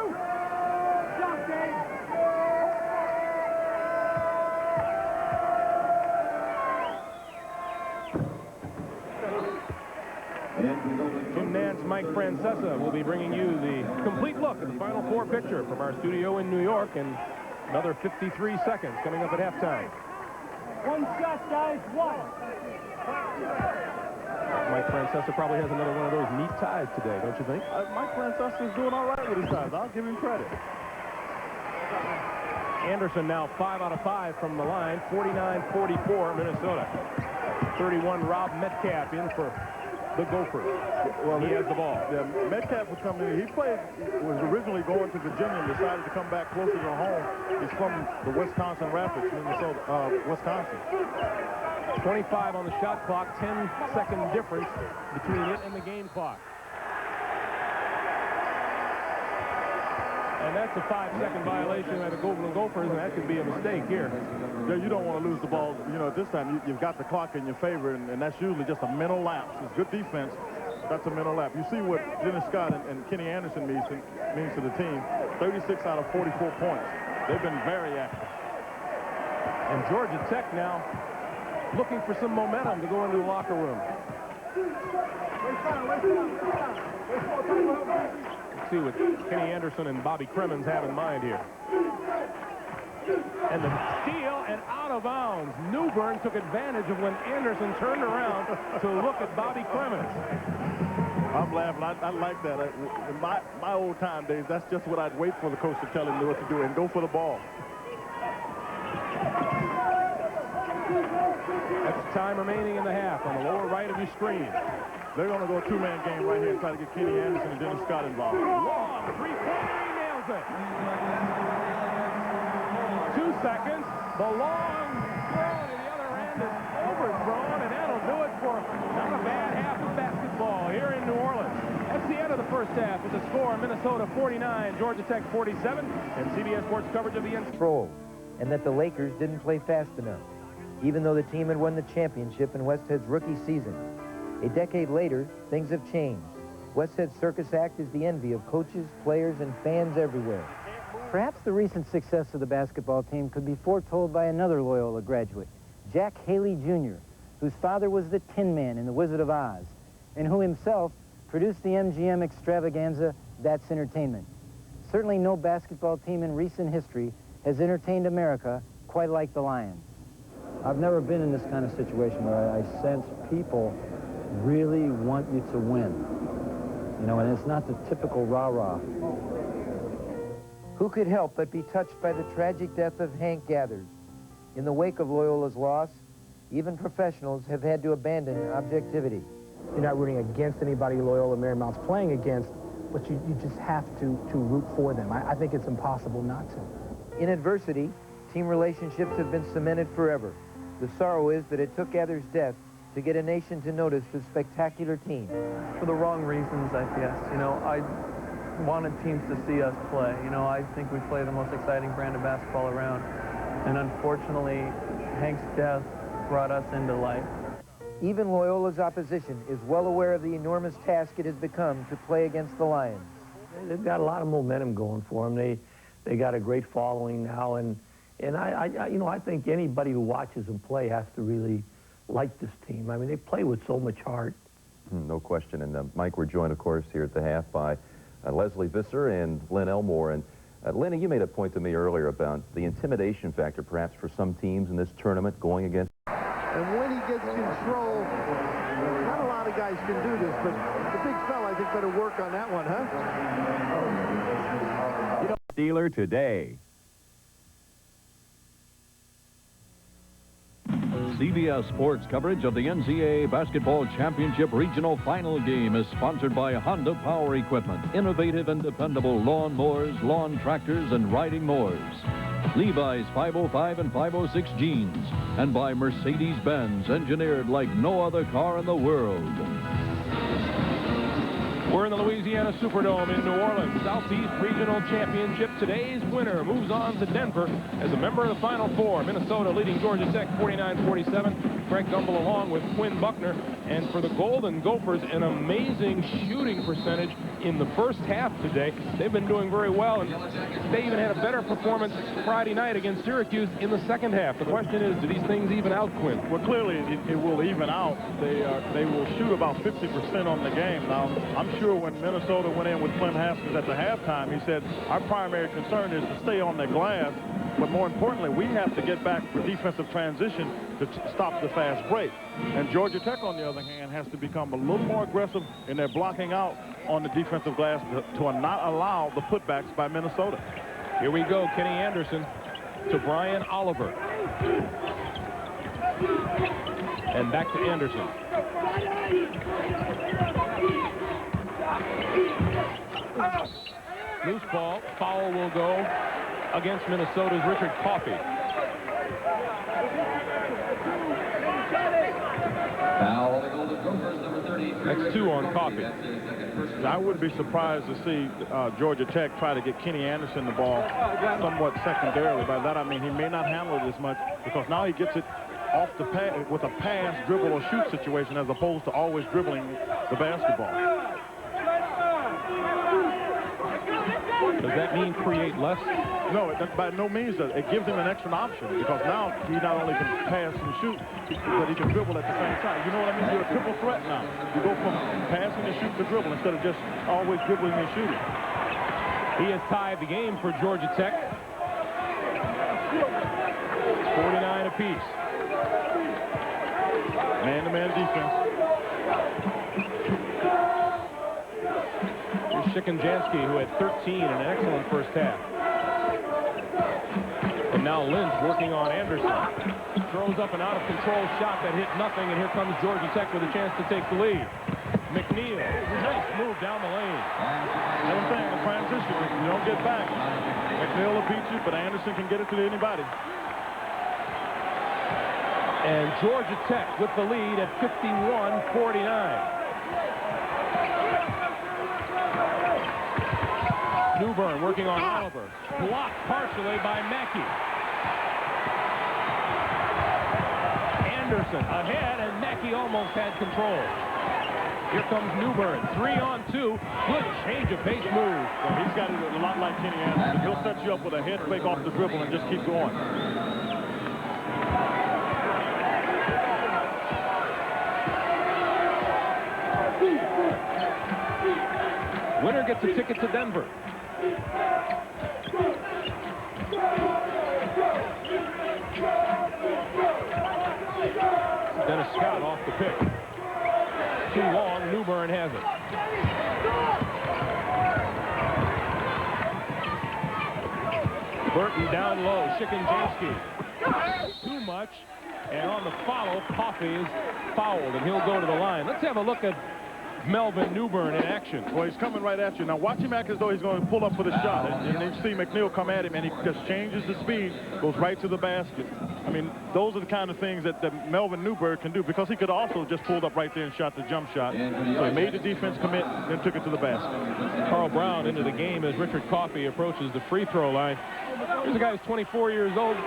Jim Nance, Mike Francesa will be bringing you the complete look at the Final Four picture from our studio in New York, and another 53 seconds coming up at halftime. 1 shot, guys, 1. Mike Francesa probably has another one of those neat ties today, don't you think? Mike Francesa is doing all right with his ties. I'll give him credit. Anderson now 5 out of 5 from the line, 49-44 Minnesota. 31 Rob Metcalf in for the Gophers. Well, he has the ball. Yeah, Metcalf was coming in. Was originally going to Virginia and decided to come back closer to home. He's from the Wisconsin Rapids, Minnesota, Wisconsin. 25 on the shot clock, 10-second difference between it and the game clock. And that's a 5-second violation by the Golden Gophers, and that could be a mistake here. Yeah, you don't want to lose the ball. You know, at this time, you've got the clock in your favor, and that's usually just a mental lapse. It's good defense. That's a mental lapse. You see what Dennis Scott and Kenny Anderson means to the team. 36 out of 44 points. They've been very active. And Georgia Tech now looking for some momentum to go into the locker room. Let's see what Kenny Anderson and Bobby Crimmins have in mind here. And the steal and out of bounds. Newbern took advantage of when Anderson turned around to look at Bobby Clemens. I'm laughing. I like that. In my old time days, that's just what I'd wait for the coach to tell him what to do and go for the ball. That's time remaining in the half on the lower right of your screen. They're going to go a two-man game right here and try to get Kenny Anderson and Dennis Scott involved. Long three-pointer, he nails it. 2 seconds. The long throw to the other end is overthrown, and that'll do it for not a bad half of basketball here in New Orleans. That's the end of the first half with the score: Minnesota 49, Georgia Tech 47, and CBS Sports coverage of the end. And that the Lakers didn't play fast enough, even though the team had won the championship in Westhead's rookie season. A decade later, things have changed. Westhead's circus act is the envy of coaches, players, and fans everywhere. Perhaps the recent success of the basketball team could be foretold by another Loyola graduate, Jack Haley Jr., whose father was the Tin Man in The Wizard of Oz, and who himself produced the MGM extravaganza, That's Entertainment. Certainly no basketball team in recent history has entertained America quite like the Lions. I've never been in this kind of situation where I sense people really want you to win. You know, and it's not the typical rah-rah. Who could help but be touched by the tragic death of Hank Gathers? In the wake of Loyola's loss, even professionals have had to abandon objectivity. You're not rooting against anybody Loyola Marymount's playing against, but you just have to root for them. I think it's impossible not to. In adversity, team relationships have been cemented forever. The sorrow is that it took Gathers' death to get a nation to notice the spectacular team. For the wrong reasons, I guess. You know, I wanted teams to see us play. You know, I think we play the most exciting brand of basketball around. And unfortunately, Hank's death brought us into life. Even Loyola's opposition is well aware of the enormous task it has become to play against the Lions. They've got a lot of momentum going for them. They got a great following now, and I think anybody who watches them play has to really like this team. I mean, they play with so much heart. No question. And Mike, we're joined, of course, here at the half by Leslie Visser and Lynn Elmore. And Lenny, you made a point to me earlier about the intimidation factor, perhaps for some teams in this tournament going against. And when he gets control, not a lot of guys can do this, but the big fella, I think, better work on that one, huh? Dealer today. CBS Sports coverage of the NCAA Basketball Championship Regional Final Game is sponsored by Honda Power Equipment, innovative and dependable lawn mowers, lawn tractors, and riding mowers. Levi's 505 and 506 jeans, and by Mercedes-Benz, engineered like no other car in the world. We're in the Louisiana Superdome in New Orleans, Southeast Regional Championship. Today's winner moves on to Denver as a member of the Final Four. Minnesota leading Georgia Tech 49-47. Frank Gumbel along with Quinn Buckner. And for the Golden Gophers, an amazing shooting percentage in the first half today. They've been doing very well, and they even had a better performance Friday night against Syracuse in the second half. The question is, do these things even out, Quinn? Well, clearly it will even out. They will shoot about 50% on the game. Now, I'm sure when Minnesota went in with Clem Haskins at the halftime, he said, our primary concern is to stay on the glass, but more importantly, we have to get back for defensive transition to stop the fast break. And Georgia Tech, on the other hand, has to become a little more aggressive in their blocking out on the defensive glass to not allow the putbacks by Minnesota. Here we go, Kenny Anderson to Brian Oliver. And back to Anderson. Loose ball, foul will go against Minnesota's Richard Coffey. That's 2 on Coffey. I wouldn't be surprised to see Georgia Tech try to get Kenny Anderson the ball somewhat secondarily. By that I mean he may not handle it as much because now he gets it off the pass with a pass, dribble, or shoot situation as opposed to always dribbling the basketball. Does that mean create less? No, by no means does. It gives him an extra option because now he not only can pass and shoot, but he can dribble at the same time. You know what I mean? You're a triple threat now. You go from passing and shooting to dribble instead of just always dribbling and shooting. He has tied the game for Georgia Tech. 49 apiece. Man-to-man defense. Here's Shikanjansky, who had 13 in an excellent first half. And now Lynch working on Anderson. Throws up an out-of-control shot that hit nothing, and here comes Georgia Tech with a chance to take the lead. McNeil, nice move down the lane. Another thing, the transition, you don't get back. McNeil will beat you, but Anderson can get it to anybody. And Georgia Tech with the lead at 51-49. Newbern working on Oliver. Blocked partially by Mackey. Anderson ahead, and Mackey almost had control. Here comes Newbern. 3-on-2. Good change of pace move. Well, he's got it a lot like Kenny Anderson. He'll set you up with a head fake off the dribble and just keep going. Winner gets a ticket to Denver. Dennis Scott off the pick. Too long, Newbern has it. Burton down low, Shikanjansky. Too much, and on the follow, Coffey is fouled, and he'll go to the line. Let's have a look at Melvin Newbern in action. Well, he's coming right at you. Now, watch him act as though he's going to pull up for the shot. And then you see McNeil come at him, and he just changes the speed, goes right to the basket. I mean, those are the kind of things that Melvin Newbern can do, because he could also just pulled up right there and shot the jump shot. So he made the defense commit, then took it to the basket. Carl Brown into the game as Richard Coffey approaches the free throw line. Here's a guy who's 24 years old.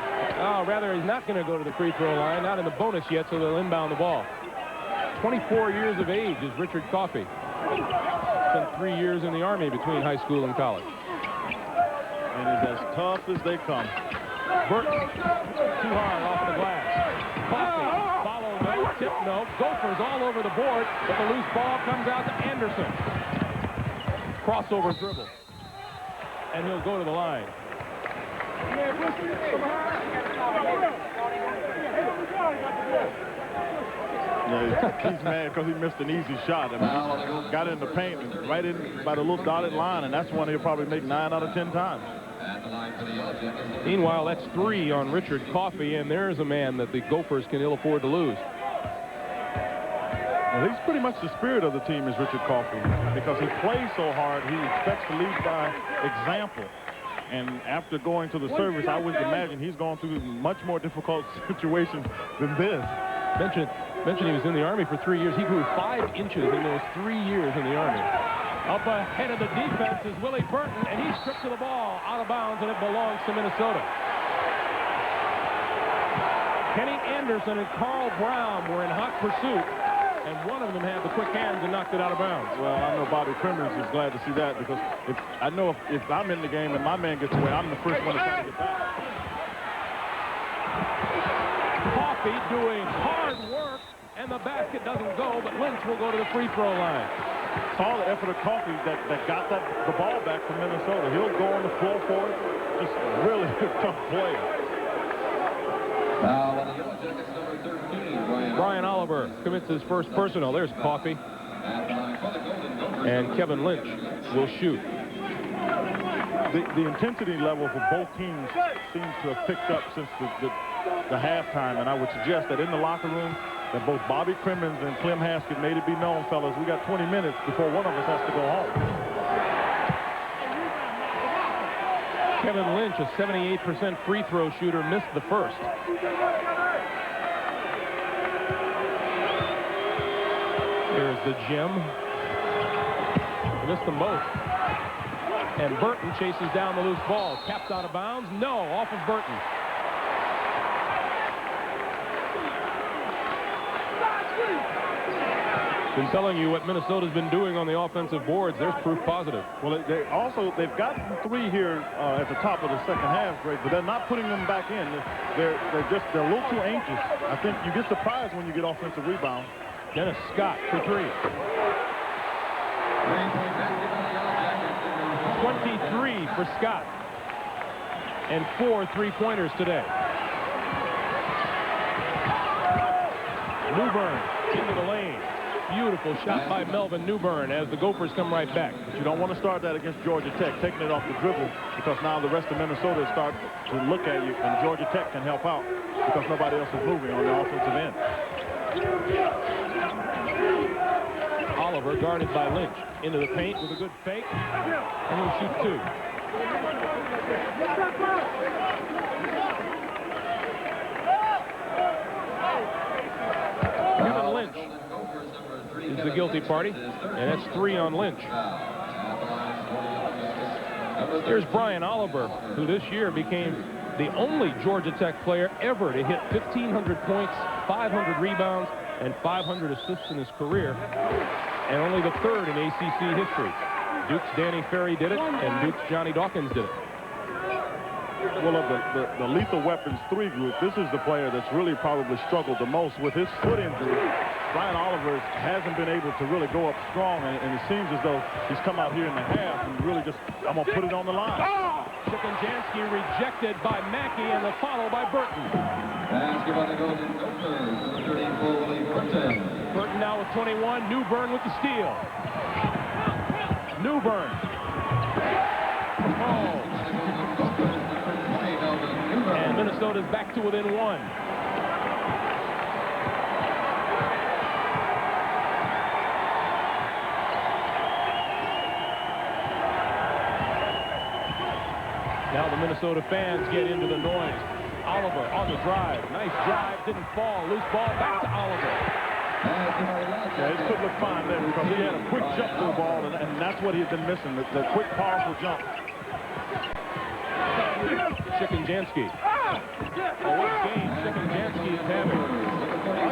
Rather, he's not going to go to the free throw line, not in the bonus yet, so they'll inbound the ball. 24 years of age is Richard Coffey. Spent 3 years in the Army between high school and college. And he's as tough as they come. Burton, too hard off the glass. Coffey, follow no, tip no. Gophers all over the board, but the loose ball comes out to Anderson. Crossover dribble. And he'll go to the line. Yeah, he's mad because he missed an easy shot. I mean, he got in the paint and right in by the little dotted line, and that's one he'll probably make 9 out of 10 times. Meanwhile, that's 3 on Richard Coffey, and there's a man that the Gophers can ill afford to lose. Well, he's pretty much the spirit of the team, is Richard Coffey, because he plays so hard. He expects to lead by example. And after going to the service, I would imagine he's gone through much more difficult situations than this. Mentioned he was in the Army for 3 years. He grew 5 inches in those 3 years in the Army. Up ahead of the defense is Willie Burton, and he strips the ball out of bounds, and it belongs to Minnesota. Kenny Anderson and Carl Brown were in hot pursuit, and one of them had the quick hands and knocked it out of bounds. Well, I know Bobby Crimmins is glad to see that, because if I'm in the game and my man gets away, I'm the first one to try to get back. Coffey doing hard work, and the basket doesn't go, but Lynch will go to the free throw line. Saw the effort of Coffey that got the ball back from Minnesota. He'll go on the floor for it. Just really tough player. Brian Oliver commits his first personal. There's Coffey. And Kevin Lynch will shoot. The intensity level for both teams seems to have picked up since the halftime, and I would suggest that in the locker room that both Bobby Crimmins and Clem Haskett made it be known, fellas, we got 20 minutes before one of us has to go home. Kevin Lynch, a 78% free throw shooter, missed the first. Here's the gem. Missed them both. And Burton chases down the loose ball. Capped out of bounds. No, off of Burton. Been telling you what Minnesota's been doing on the offensive boards. There's proof positive. Well, they've gotten 3 here at the top of the second half, Greg, but they're not putting them back in. They're a little too anxious. I think you get surprised when you get offensive rebounds. Dennis Scott for 3. 23 for Scott. And 4 3-pointers today. Newbern into the lane. Beautiful shot by Melvin Newbern as the Gophers come right back. But you don't want to start that against Georgia Tech, taking it off the dribble, because now the rest of Minnesota start to look at you, and Georgia Tech can help out because nobody else is moving on the offensive end. Oliver guarded by Lynch. Into the paint with a good fake. And he'll shoot two. Kevin Lynch is the guilty party, and that's 3 on Lynch. Here's Brian Oliver, who this year became the only Georgia Tech player ever to hit 1,500 points, 500 rebounds, and 500 assists in his career, and only the 3rd in ACC history. Duke's Danny Ferry did it, and Duke's Johnny Dawkins did it. Well, of the Lethal Weapons 3 group, this is the player that's really probably struggled the most with his foot injury. Brian Oliver hasn't been able to really go up strong, and it seems as though he's come out here in the half and really just, I'm going to put it on the line. Chicken-Jansky rejected by Mackey, and the follow by Burton. Basketball to Golden Gophers, 34 Willie Burton. Burton now with 21, Newbern with the steal. Newbern. Oh. And Minnesota's back to within 1. Now the Minnesota fans get into the noise. Oliver on the drive. Nice drive. Didn't fall. Loose ball back to Oliver. Yeah, it could look fine there because he had a quick jump to the ball, and that's what he had been missing, the quick, powerful jump. Chicken-Jansky. Oh, what game Chicken-Jansky is having. I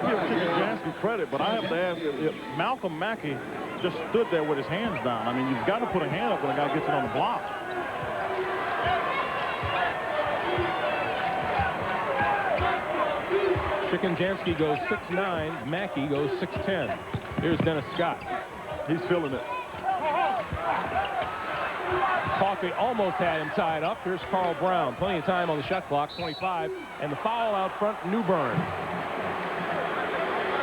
give Chicken-Jansky credit, but I have to ask if Malcolm Mackey just stood there with his hands down. I mean, you've got to put a hand up when a guy gets it on the block. Chicken-Jansky goes 6'9", Mackey goes 6'10". Here's Dennis Scott. He's feeling it. Coffey almost had him tied up. Here's Carl Brown. Plenty of time on the shot clock, 25. And the foul out front, Newbern.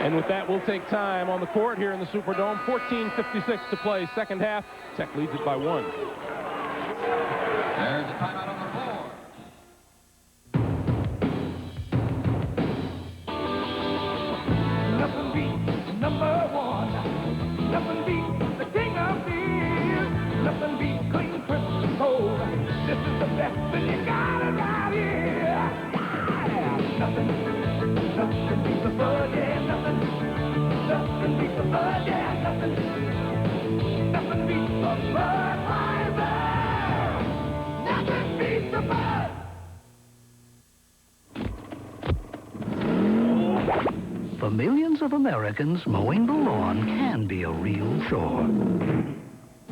And with that, we'll take time on the court here in the Superdome. 14:56 to play, second half. Tech leads it by 1. There's a timeout on the floor. Nothing beats number 1. Nothing beats the king of beer. Nothing beats clean, crisp, and cold. This is the best, and you got it right here. Yeah. Nothing beats the bud, yeah, nothing beats the bud, yeah, nothing beats the Budweiser. Nothing beats the bud. For millions of Americans, mowing the lawn can be a real chore.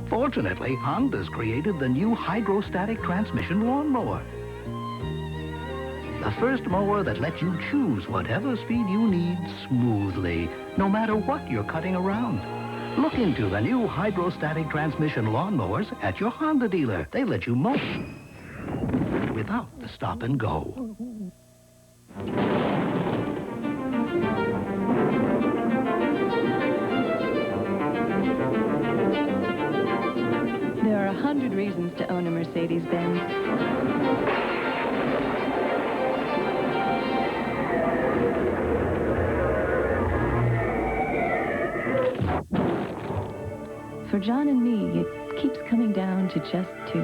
Fortunately, Honda's created the new hydrostatic transmission lawnmower. The first mower that lets you choose whatever speed you need smoothly, no matter what you're cutting around. Look into the new hydrostatic transmission lawnmowers at your Honda dealer. They let you mow without the stop and go. There are 100 reasons to own a Mercedes-Benz. For John and me, it keeps coming down to just 2.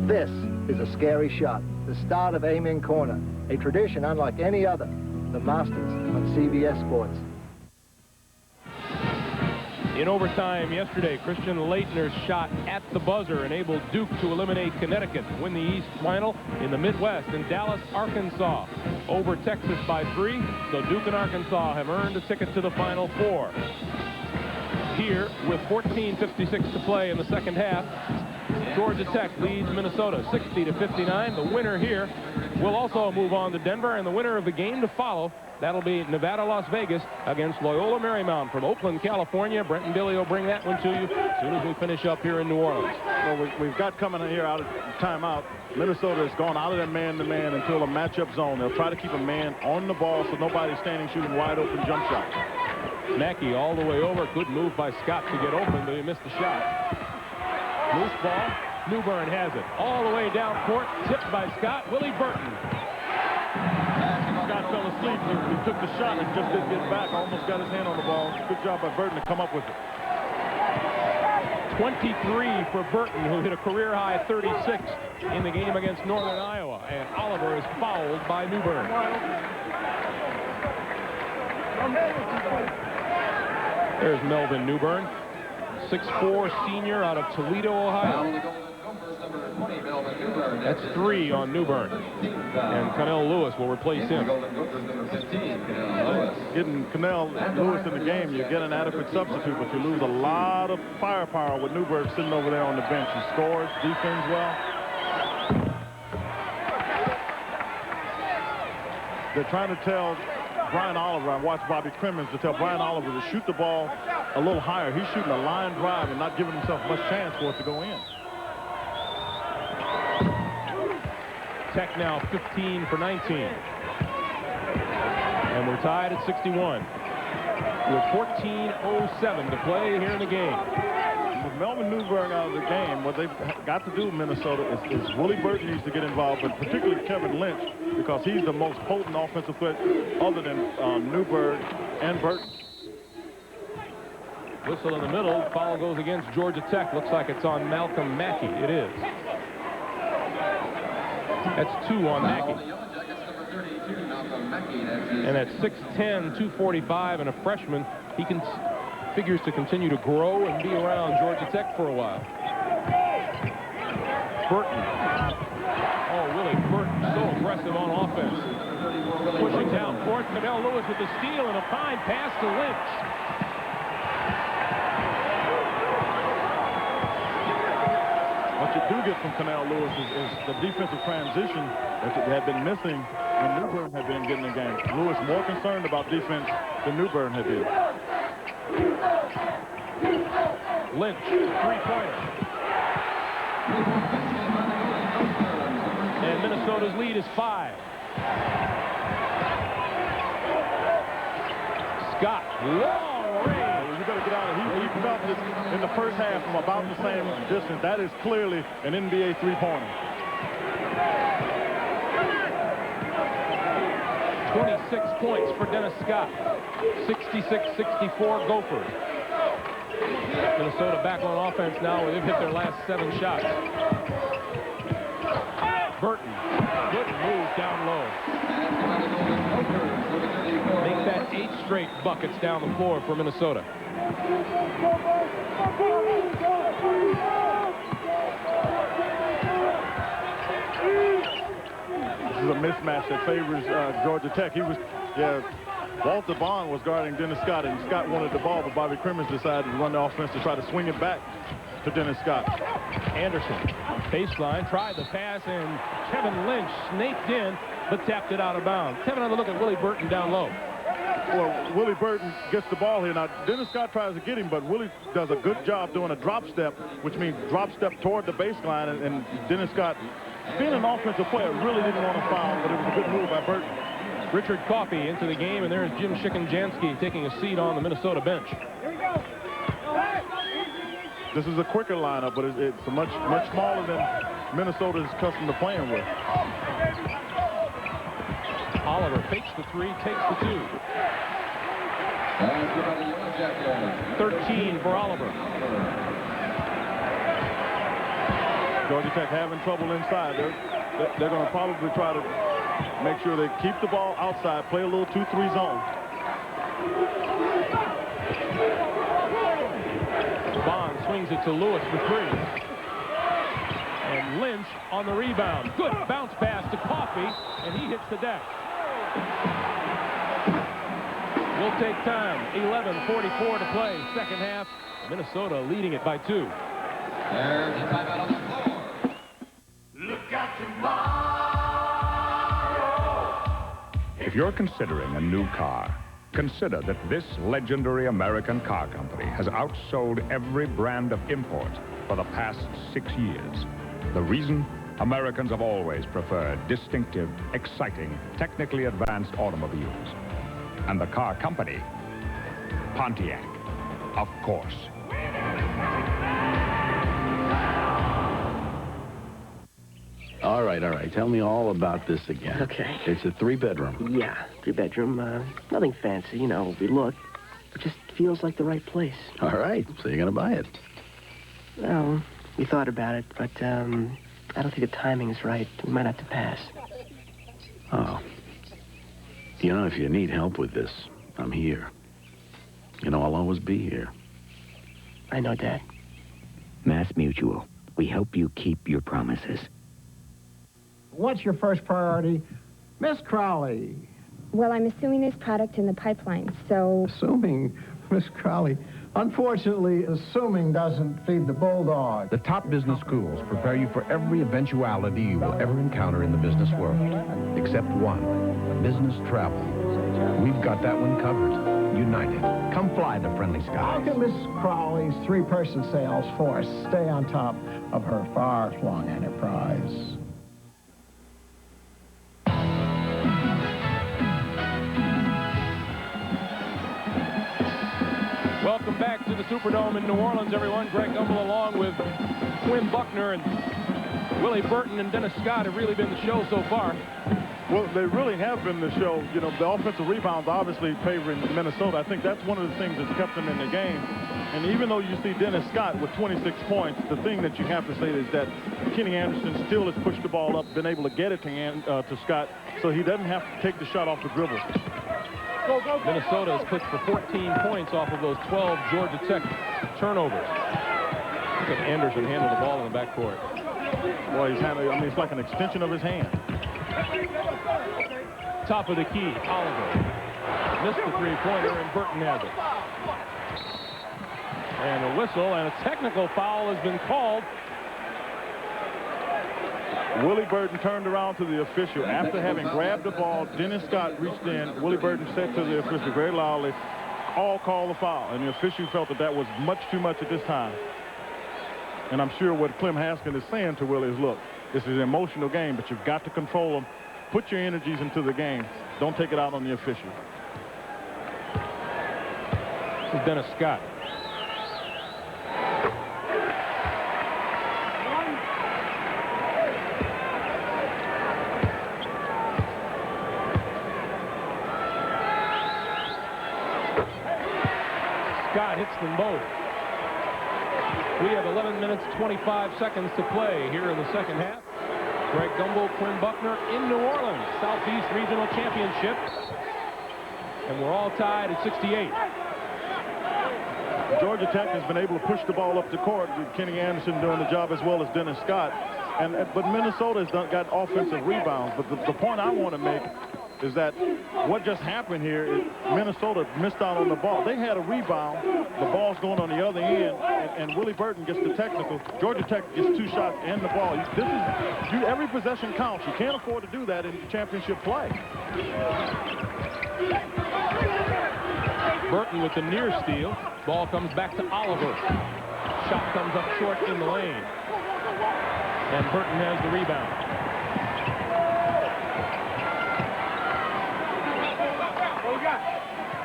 This is a scary shot, the start of Amen Corner, a tradition unlike any other. The Masters on CBS Sports. In overtime yesterday, Christian Leitner's shot at the buzzer enabled Duke to eliminate Connecticut, win the East Final in the Midwest in Dallas, Arkansas, over Texas by 3. So Duke and Arkansas have earned a ticket to the Final Four. Here, with 14:56 to play in the second half, Georgia Tech leads Minnesota 60-59. The winner here will also move on to Denver, and the winner of the game to follow, that'll be Nevada-Las Vegas against Loyola Marymount from Oakland, California. Brent and Billy will bring that one to you as soon as we finish up here in New Orleans. Well, we've got coming in here out of timeout. Minnesota has gone out of their man-to-man until a matchup zone. They'll try to keep a man on the ball so nobody's standing shooting wide open jump shots. Mackey all the way over. Good move by Scott to get open, but he missed the shot. Loose ball. Newbern has it. All the way down court. Tipped by Scott. Willie Burton. Scott fell asleep. He took the shot and just didn't get back. Almost got his hand on the ball. Good job by Burton to come up with it. 23 for Burton, who hit a career-high 36 in the game against Northern Iowa. And Oliver is fouled by Newbern. There's Melvin Newbern, 6'4" senior out of Toledo, Ohio. That's 3 on Newbern. And Connell Lewis will replace him. Getting Connell Lewis in the game, you get an adequate substitute, but you lose a lot of firepower with Newbern sitting over there on the bench. He scores, defends well. They're trying to tell Brian Oliver, I watched Bobby Crimmins, to tell Brian Oliver to shoot the ball a little higher. He's shooting a line drive and not giving himself much chance for it to go in. Tech now 15 for 19. And we're tied at 61 with 14:07 to play here in the game. With Melvin Newbern out of the game, what they've got to do, Minnesota, is Willie Burton needs to get involved, but particularly Kevin Lynch, because he's the most potent offensive threat other than Newbern and Burton. Whistle in the middle. Foul goes against Georgia Tech. Looks like it's on Malcolm Mackey. It is. That's 2 on Mackey. And at 6'10", 245, and a freshman, he figures to continue to grow and be around Georgia Tech for a while. Burton. Oh, Willie Burton, so aggressive on offense. Pushing down court. Connell Lewis with the steal and a fine pass to Lynch. What you do get from Connell Lewis is the defensive transition that had been missing when Newbern had been getting the game. Lewis more concerned about defense than Newbern had been. Lynch, three-pointer. And Minnesota's lead is 5. Scott, long range. You better get out of here. He felt this in the first half from about the same distance. That is clearly an NBA three-pointer. 26 points for Dennis Scott. 66-64 Gophers. Minnesota back on offense now. They've hit their last 7 shots. Burton, good move down low. Make that 8 straight buckets down the floor for Minnesota. This is a mismatch that favors Georgia Tech. Walter Bond was guarding Dennis Scott, and Scott wanted the ball, but Bobby Crimmins decided to run the offense to try to swing it back to Dennis Scott. Anderson, baseline, tried the pass, and Kevin Lynch snaked in, but tapped it out of bounds. Kevin, have a look at Willie Burton down low. Well, Willie Burton gets the ball here. Now, Dennis Scott tries to get him, but Willie does a good job doing a drop step, which means drop step toward the baseline, and Dennis Scott, being an offensive player, really didn't want to foul, but it was a good move by Burton. Richard Coffey into the game, and there's Jim Shikenjansky taking a seat on the Minnesota bench. This is a quicker lineup, but it's much smaller than Minnesota is accustomed to playing with. Oliver fakes the 3, takes the 2. 13 for Oliver. Georgia Tech having trouble inside. They're going to probably try to make sure they keep the ball outside, play a little 2-3 zone. Bond swings it to Lewis for 3. And Lynch on the rebound. Good bounce pass to Coffey, and he hits the deck. We'll take time. 11:44 to play. Second half. Minnesota leading it by 2. There's a timeout on the floor. Look out tomorrow. If you're considering a new car, consider that this legendary American car company has outsold every brand of import for the past 6 years. The reason? Americans have always preferred distinctive, exciting, technically advanced automobiles. And the car company? Pontiac, of course. All right. Tell me all about this again. Okay. It's a 3-bedroom. Yeah, 3-bedroom. Nothing fancy, you know, we look. It just feels like the right place. All right, so you're going to buy it. Well, we thought about it, but I don't think the timing is right. We might have to pass. Oh. You know, if you need help with this, I'm here. You know, I'll always be here. I know, Dad. Mass Mutual. We help you keep your promises. What's your first priority? Miss Crowley. Well, I'm assuming there's product in the pipeline, so... Assuming, Miss Crowley. Unfortunately, assuming doesn't feed the bulldog. The top business schools prepare you for every eventuality you will ever encounter in the business world, except one, business travel. We've got that one covered. United. Come fly the friendly skies. How can Miss Crowley's 3-person sales force stay on top of her far-flung enterprise? Welcome back to the Superdome in New Orleans, everyone. Greg Gumbel along with Quinn Buckner and Willie Burton and Dennis Scott have really been the show so far. Well, they really have been the show. You know, the offensive rebounds obviously favoring Minnesota. I think that's one of the things that's kept them in the game. And even though you see Dennis Scott with 26 points, the thing that you have to say is that Kenny Anderson still has pushed the ball up, been able to get it to Scott, so he doesn't have to take the shot off the dribble. Minnesota has clicked for 14 points off of those 12 Georgia Tech turnovers. Look at Anderson handle the ball in the backcourt. Boy, he's handling, I mean, it's like an extension of his hand. Top of the key, Oliver. Missed the three-pointer, and Burton has it. And a whistle, and a technical foul has been called. Willie Burton turned around to the official. After having grabbed the ball, Dennis Scott reached in. Willie Burton said to the official very loudly, call the foul. And the official felt that that was much too much at this time. And I'm sure what Clem Haskins is saying to Willie is, look, this is an emotional game, but you've got to control them. Put your energies into the game. Don't take it out on the official. This is Dennis Scott. Scott hits them both. We have 11 minutes, 25 seconds to play here in the second half. Greg Gumbel, Quinn Buckner in New Orleans, Southeast Regional Championship. And we're all tied at 68. Georgia Tech has been able to push the ball up the court with Kenny Anderson doing the job as well as Dennis Scott. But Minnesota has got offensive rebounds. But the point I want to make is that what just happened here is Minnesota missed out on the ball. They had a rebound. The ball's going on the other end, and Willie Burton gets the technical. Georgia Tech gets 2 shots and the ball. Every possession counts. You can't afford to do that in championship play. Burton with the near steal. Ball comes back to Oliver. Shot comes up short in the lane. And Burton has the rebound.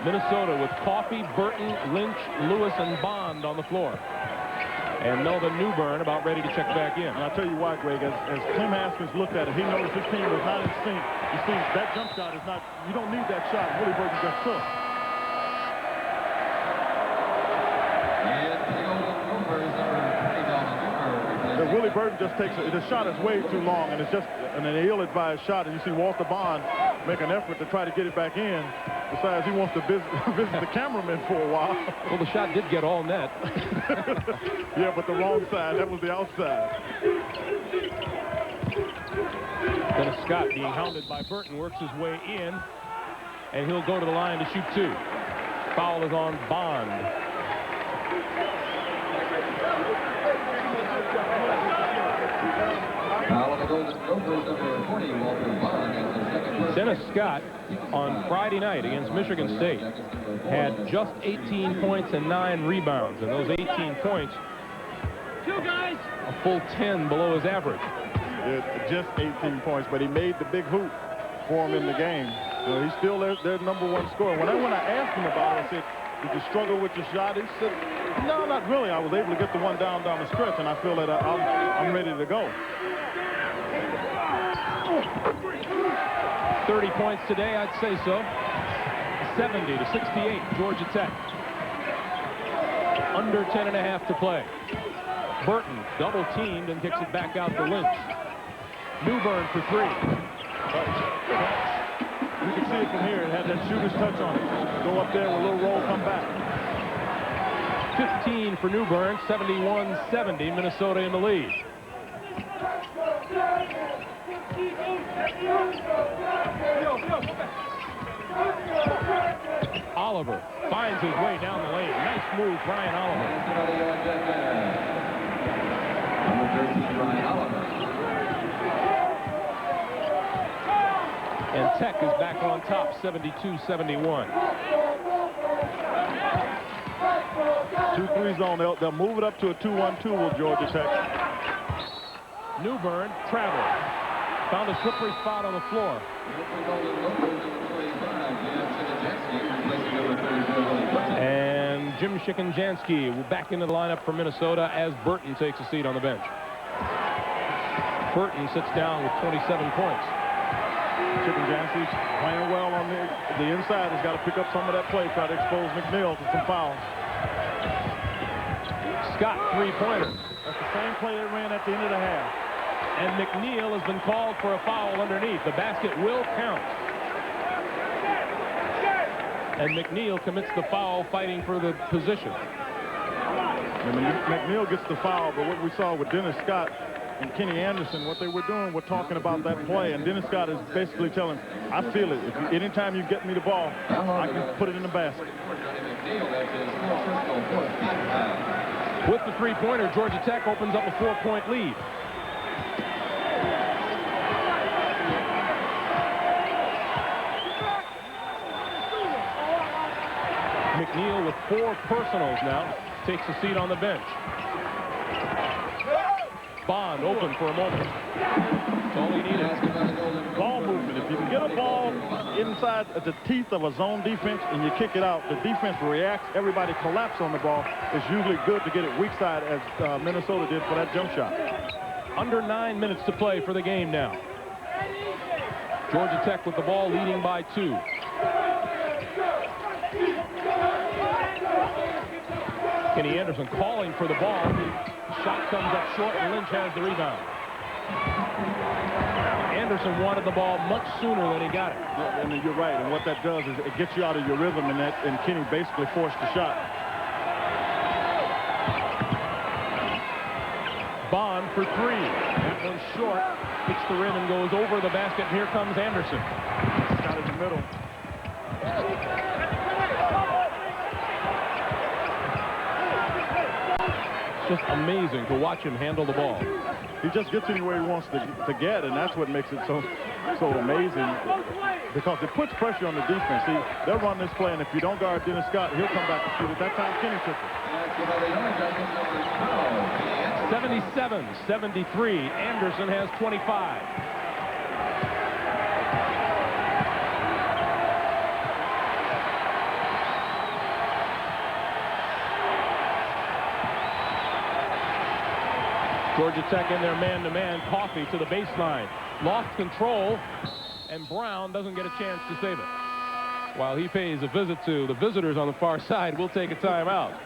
Minnesota with Coffey, Burton, Lynch, Lewis, and Bond on the floor. And Melvin Newbern about ready to check back in. And I'll tell you why, Greg, as Clem Haskins looked at it, he noticed his team was not in sync. You see, that jump shot is not, you don't need that shot. Willie Burton just took. Willie Burton just takes it. The shot is way too long, and it's just an ill-advised shot. And you see Walter Bond make an effort to try to get it back in. Besides, he wants to visit the cameraman for a while. Well, the shot did get all net. Yeah, but the wrong side. That was the outside. Dennis Scott being hounded by Burton works his way in, and he'll go to the line to shoot 2. Foul is on Bond. Dennis Scott on Friday night against Michigan State had just 18 points and 9 rebounds, and those 18 points, a full 10 below his average. Just 18 points, but he made the big hoop for him in the game. So he's still their #1 scorer. When I asked him about it, I said, did you struggle with your shot? He said, no, not really. I was able to get the one down the stretch, and I feel that I'm ready to go. 30 points today, I'd say so. 70-68, Georgia Tech. Under 10.5 to play. Burton double teamed and kicks it back out to Lynch. Newbern for 3. You can see it from here. It had that shooter's touch on it. Go up there with a little roll, come back. 15 for Newbern, 71-70, Minnesota in the lead. Oliver finds his way down the lane. Nice move, Brian Oliver. Number 13, Brian Oliver. And Tech is back on top, 72-71. 2-3 zone. They'll move it up to a 2-1-2 with Georgia Tech. Newbern traveled. Found a slippery spot on the floor. And Jim Shikenjansky back into the lineup for Minnesota as Burton takes a seat on the bench. Burton sits down with 27 points. Shikenjansky's playing well on the inside. He's got to pick up some of that play, try to expose McNeil to some fouls. Scott, 3-pointer. That's the same play they ran at the end of the half. And McNeil has been called for a foul underneath. The basket will count. And McNeil commits the foul, fighting for the position. And McNeil gets the foul, but what we saw with Dennis Scott and Kenny Anderson, what they were doing, we're talking about that play, and Dennis Scott is basically telling, I feel it. Anytime you get me the ball, I can put it in the basket. With the 3-pointer, Georgia Tech opens up a 4-point lead. McNeil with 4 personals now takes a seat on the bench. Bond open for a moment. That's all he needed. Ball movement. If you can get a ball inside the teeth of a zone defense and you kick it out, the defense reacts. Everybody collapses on the ball. It's usually good to get it weak side, as Minnesota did for that jump shot. Under 9 minutes to play for the game now. Georgia Tech with the ball, leading by 2. Kenny Anderson calling for the ball. Shot comes up short, and Lynch has the rebound. Anderson wanted the ball much sooner than he got it. Yeah, and you're right. And what that does is it gets you out of your rhythm, and Kenny basically forced the shot. Bond for 3. That one's short. Hits the rim and goes over the basket. And here comes Anderson. Got in the middle. Just amazing to watch him handle the ball. He just gets anywhere he wants to get, and that's what makes it so amazing, because it puts pressure on the defense. See, they'll run this play, and if you don't guard Dennis Scott, he'll come back and shoot it. That time, Kenny took it. 77-73. Anderson has 25. Georgia Tech in their man-to-man. Coffee to the baseline. Lost control, and Brown doesn't get a chance to save it. While he pays a visit to the visitors on the far side, we'll take a timeout.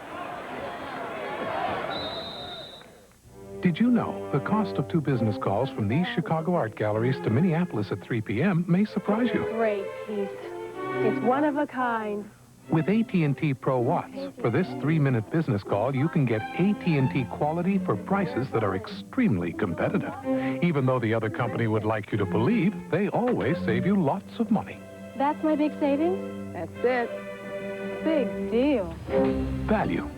Did you know the cost of 2 business calls from these Chicago art galleries to Minneapolis at 3 p.m. may surprise you? Great piece. It's one of a kind. With AT&T Pro Watts, for this 3-minute business call, you can get AT&T quality for prices that are extremely competitive. Even though the other company would like you to believe, they always save you lots of money. That's my big savings? That's it. Big deal. Value.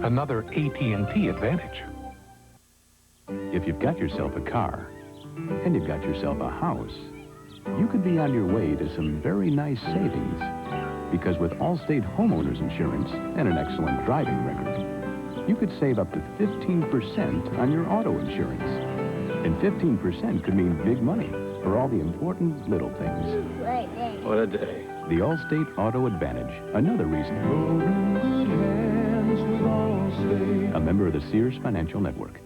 Another AT&T advantage. If you've got yourself a car, and you've got yourself a house, you could be on your way to some very nice savings. Because with Allstate Homeowners Insurance and an excellent driving record, you could save up to 15% on your auto insurance. And 15% could mean big money for all the important little things. What a day. The Allstate Auto Advantage, another reason. A member of the Sears Financial Network.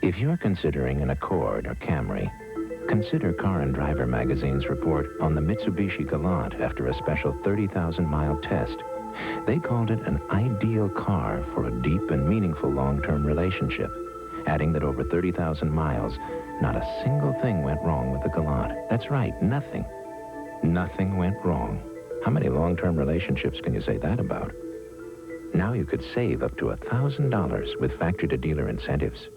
If you're considering an Accord or Camry, consider Car and Driver magazine's report on the Mitsubishi Galant after a special 30,000-mile test. They called it an ideal car for a deep and meaningful long-term relationship, adding that over 30,000 miles, not a single thing went wrong with the Galant. That's right, nothing. Nothing went wrong. How many long-term relationships can you say that about? Now you could save up to $1,000 with factory-to-dealer incentives.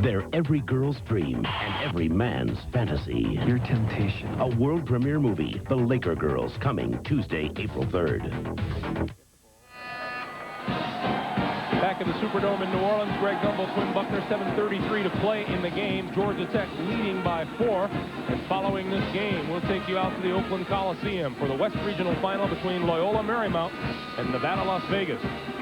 They're every girl's dream and every man's fantasy. Your temptation. A world premiere movie, The Laker Girls, coming Tuesday, April 3rd. Back at the Superdome in New Orleans, Greg Gumbel, Quinn Buckner, 7:33 to play in the game. Georgia Tech leading by 4. And following this game, we'll take you out to the Oakland Coliseum for the West Regional Final between Loyola Marymount and Nevada, Las Vegas.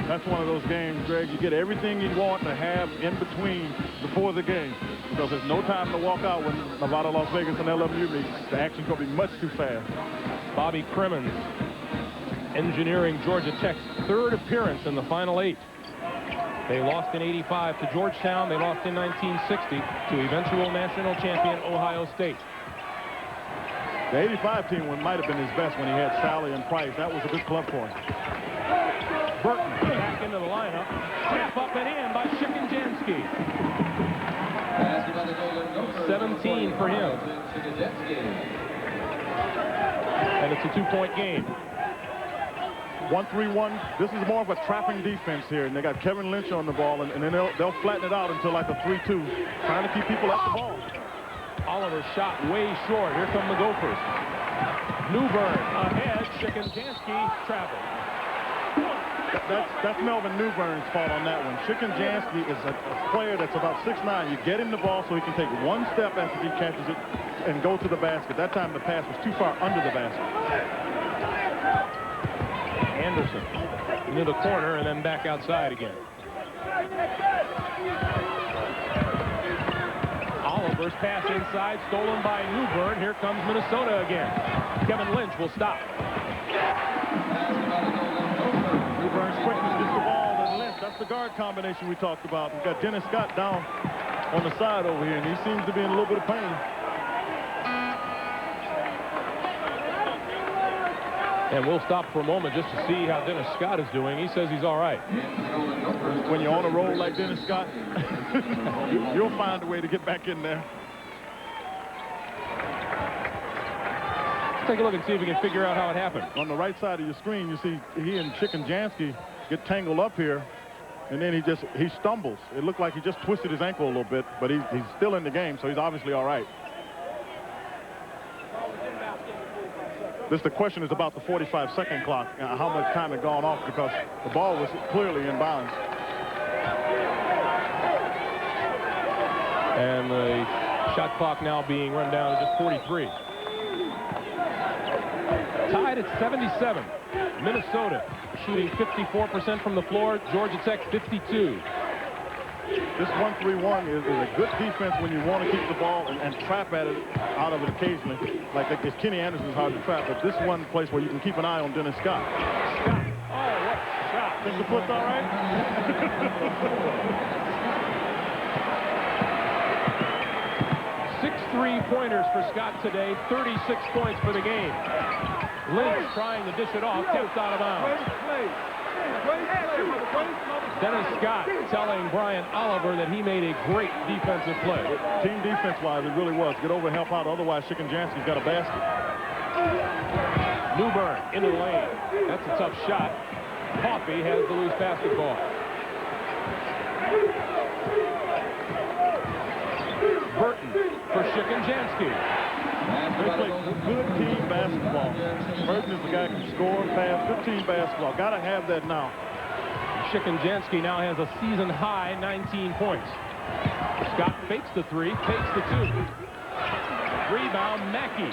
That's one of those games, Greg, you get everything you want to have in between before the game. Because there's no time to walk out when Nevada, Las Vegas, and LMU meet. The action's going to be much too fast. Bobby Crimmins engineering Georgia Tech's 3rd appearance in the Final 8. They lost in '85 to Georgetown. They lost in 1960 to eventual national champion Ohio State. The '85 team might have been his best when he had Sally and Price. That was a good club for him. Burton back into the lineup. Tap up and in by Shikinjansky. 17 for him. And it's a 2-point game. 1-3-1. This is more of a trapping defense here, and they got Kevin Lynch on the ball, and then they'll flatten it out until like a 3-2, trying to keep people at the ball. Oliver shot way short. Here come the Gophers. Newburn ahead. Shikinjansky traveled. That's Melvin Newburn's fault on that one. Shikinjansky is a player that's about 6'9". You get him the ball so he can take one step after he catches it and go to the basket. That time the pass was too far under the basket. Anderson into the corner and then back outside again. Oliver's pass inside, stolen by Newburn. Here comes Minnesota again. Kevin Lynch will stop. Newburn's quickness gets the ball to Lynch. That's the guard combination we talked about. We've got Dennis Scott down on the side over here, and he seems to be in a little bit of pain. And we'll stop for a moment just to see how Dennis Scott is doing. He says he's all right. When you're on a roll like Dennis Scott, you'll find a way to get back in there. Let's take a look and see if we can figure out how it happened. On the right side of your screen, you see he and Shikinjansky get tangled up here, and then he stumbles. It looked like he just twisted his ankle a little bit, but he's still in the game, so he's obviously all right. The question is about the 45-second clock, how much time had gone off, because the ball was clearly in bounds. And the shot clock now being run down to just 43. Tied at 77. Minnesota shooting 54% from the floor. Georgia Tech 52. This 1-3-1 is a good defense when you want to keep the ball and trap at it out of it occasionally. Like Kenny Anderson's hard to trap, but this one place where you can keep an eye on Dennis Scott. Scott. Oh, what a shot. Think the foot's all right? 6 3-pointers for Scott today. 36 points for the game. Lynch trying to dish it off. Tipped out of bounds. Dennis Scott telling Brian Oliver that he made a great defensive play. Team defense-wise, it really was. Get over and help out. Otherwise, Shikinjansky's got a basket. Newburn into the lane. That's a tough shot. Coffey has the loose basketball. Burton for Shikinjansky. They play good team basketball. Burton is the guy who can score, pass, good team basketball. Got to have that now. Shikinjansky now has a season-high 19 points. Scott fakes the three, fakes the two. Rebound, Mackey.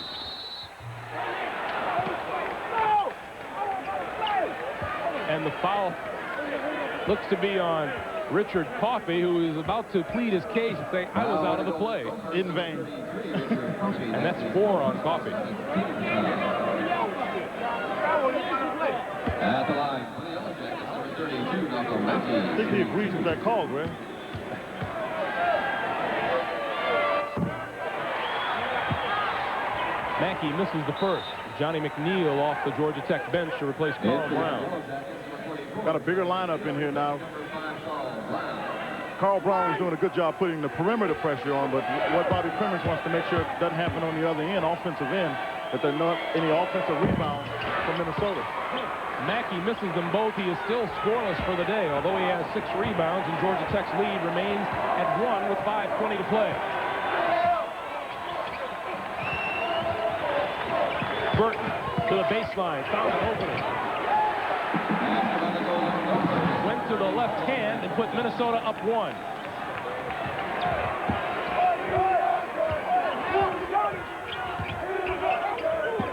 And the foul looks to be on Richard Coffey, who is about to plead his case and say, I was out of the play. In vain. And that's 4 on Coffey. At the line, 32, Michael Mackey. I think he agrees with that call, Greg. Mackey misses the first. Johnny McNeil off the Georgia Tech bench to replace Carl Brown. Got a bigger lineup in here now. Carl Brown is doing a good job putting the perimeter pressure on, but what Bobby Crimmins wants to make sure it doesn't happen on the other end, offensive end, that there are not any offensive rebounds from Minnesota. Mackey misses them both. He is still scoreless for the day, although he has 6 rebounds, and Georgia Tech's lead remains at 1 with 5:20 to play. Burton to the baseline, found an opening. Went to the left hand and put Minnesota up 1.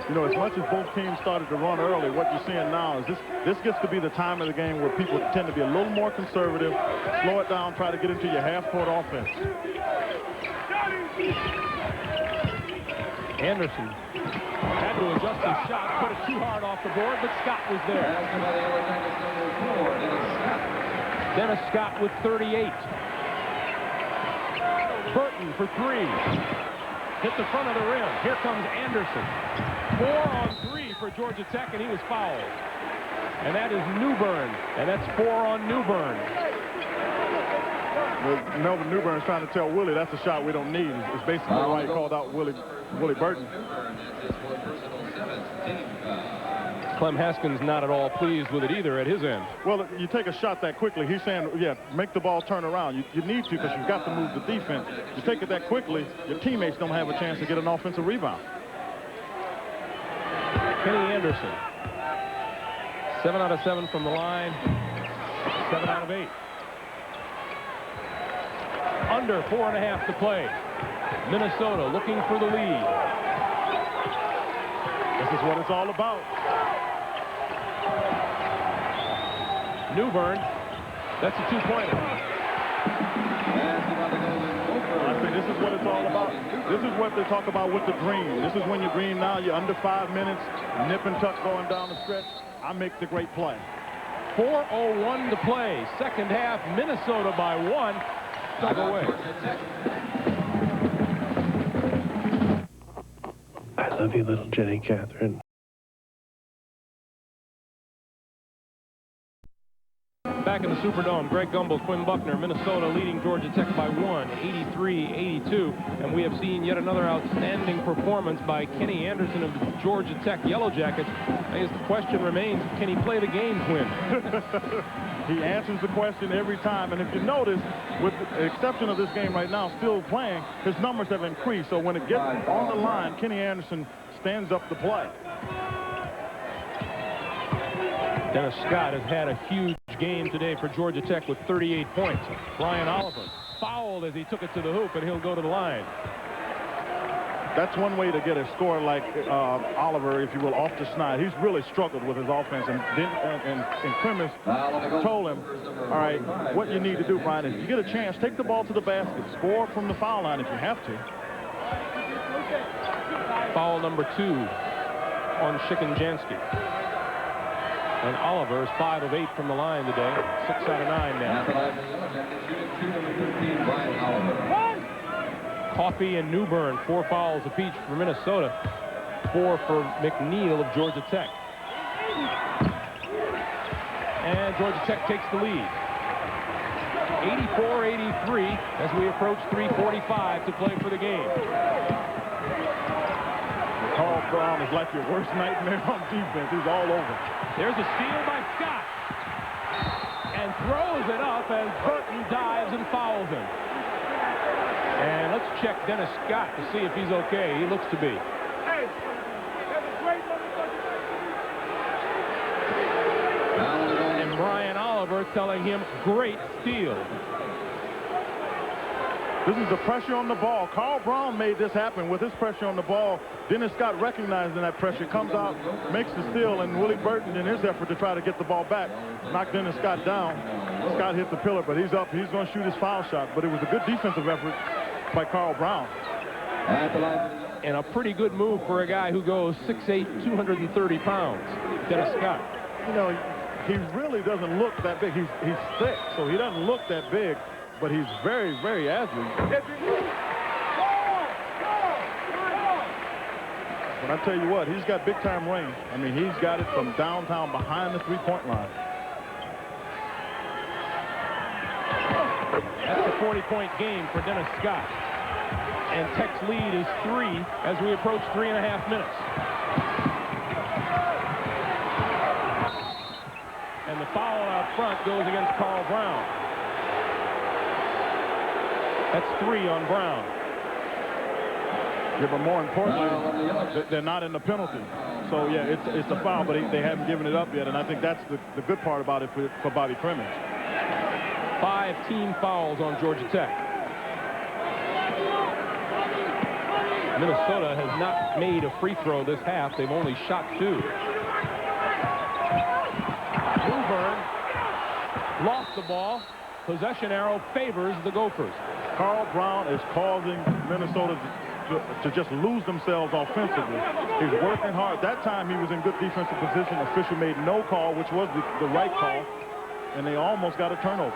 You know, as much as both teams started to run early, what you're seeing now is this gets to be the time of the game where people tend to be a little more conservative, slow it down, try to get into your half-court offense. Anderson had to adjust his shot, put it too hard off the board, but Scott was there. Dennis Scott with 38. Burton for 3. Hit the front of the rim. Here comes Anderson. 4 on 3 for Georgia Tech, and he was fouled. And that is Newbern, and that's 4 on Newbern. Well, Melvin Newbern is trying to tell Willie that's a shot we don't need. It's basically why he called out Willie Burton. Clem Haskins not at all pleased with it either at his end. Well, you take a shot that quickly. He's saying, yeah, make the ball turn around. You need to because you've got to move the defense. You take it that quickly, your teammates don't have a chance to get an offensive rebound. Kenny Anderson. 7 out of 7 from the line. 7 out of 8. Under 4.5 to play. Minnesota looking for the lead. This is what it's all about. Newbern, that's a 2-pointer. I think this is what it's all about. This is what they talk about with the dream. This is when you dream now, you're under 5 minutes, nip and tuck going down the stretch. I make the great play. 4:01 to play. Second half, Minnesota by 1. Dug away. I love you, little Jenny Catherine. Back in the Superdome, Greg Gumbel, Quinn Buckner, Minnesota leading Georgia Tech by 1, 83-82. And we have seen yet another outstanding performance by Kenny Anderson of the Georgia Tech Yellow Jackets. I guess the question remains, can he play the game, Quinn? He answers the question every time. And if you notice, with the exception of this game right now, still playing, his numbers have increased. So when it gets on the line, Kenny Anderson stands up to play. Dennis Scott has had a huge game today for Georgia Tech with 38 points. Brian Oliver fouled as he took it to the hoop, and he'll go to the line. That's one way to get a score like Oliver, if you will, off the snide. He's really struggled with his offense, and Crimmins told him, all right, what you need to do, Brian, is if you get a chance, take the ball to the basket, score from the foul line if you have to. Foul number 2 on Shikenjansky. And Oliver is 5 of 8 from the line today. 6 out of 9 now. Coffey and Newbern, 4 fouls apiece for Minnesota. 4 for McNeil of Georgia Tech. And Georgia Tech takes the lead. 84-83 as we approach 3:45 to play for the game. Carl Brown is like your worst nightmare on defense. He's all over. There's a steal by Scott. And throws it up as Burton dives and fouls him. And let's check Dennis Scott to see if he's okay. He looks to be. And Brian Oliver telling him, great steal. This is the pressure on the ball. Carl Brown made this happen with his pressure on the ball. Dennis Scott recognizing that pressure, comes out, makes the steal, and Willie Burton, in his effort to try to get the ball back, knocked Dennis Scott down. Scott hit the pillar, but he's up. He's going to shoot his foul shot. But it was a good defensive effort by Carl Brown. And a pretty good move for a guy who goes 6'8", 230 pounds, Dennis Scott. You know, he really doesn't look that big. He's thick, so he doesn't look that big, but he's very, very agile. But I tell you what, he's got big-time range. I mean, he's got it from downtown behind the three-point line. That's a 40-point game for Dennis Scott. And Tech's lead is 3 as we approach 3.5 minutes. And the foul out front goes against Carl Brown. That's 3 on Brown. Yeah, but more importantly, they're not in the penalty. So, yeah, it's a foul, but they haven't given it up yet, and I think that's the good part about it for Bobby Crimmins. 5 team fouls on Georgia Tech. Minnesota has not made a free throw this half. They've only shot 2. Newburn lost the ball. Possession arrow favors the Gophers. Carl Brown is causing Minnesota to just lose themselves offensively. He's working hard. That time he was in good defensive position. Official made no call, which was the right call, and they almost got a turnover.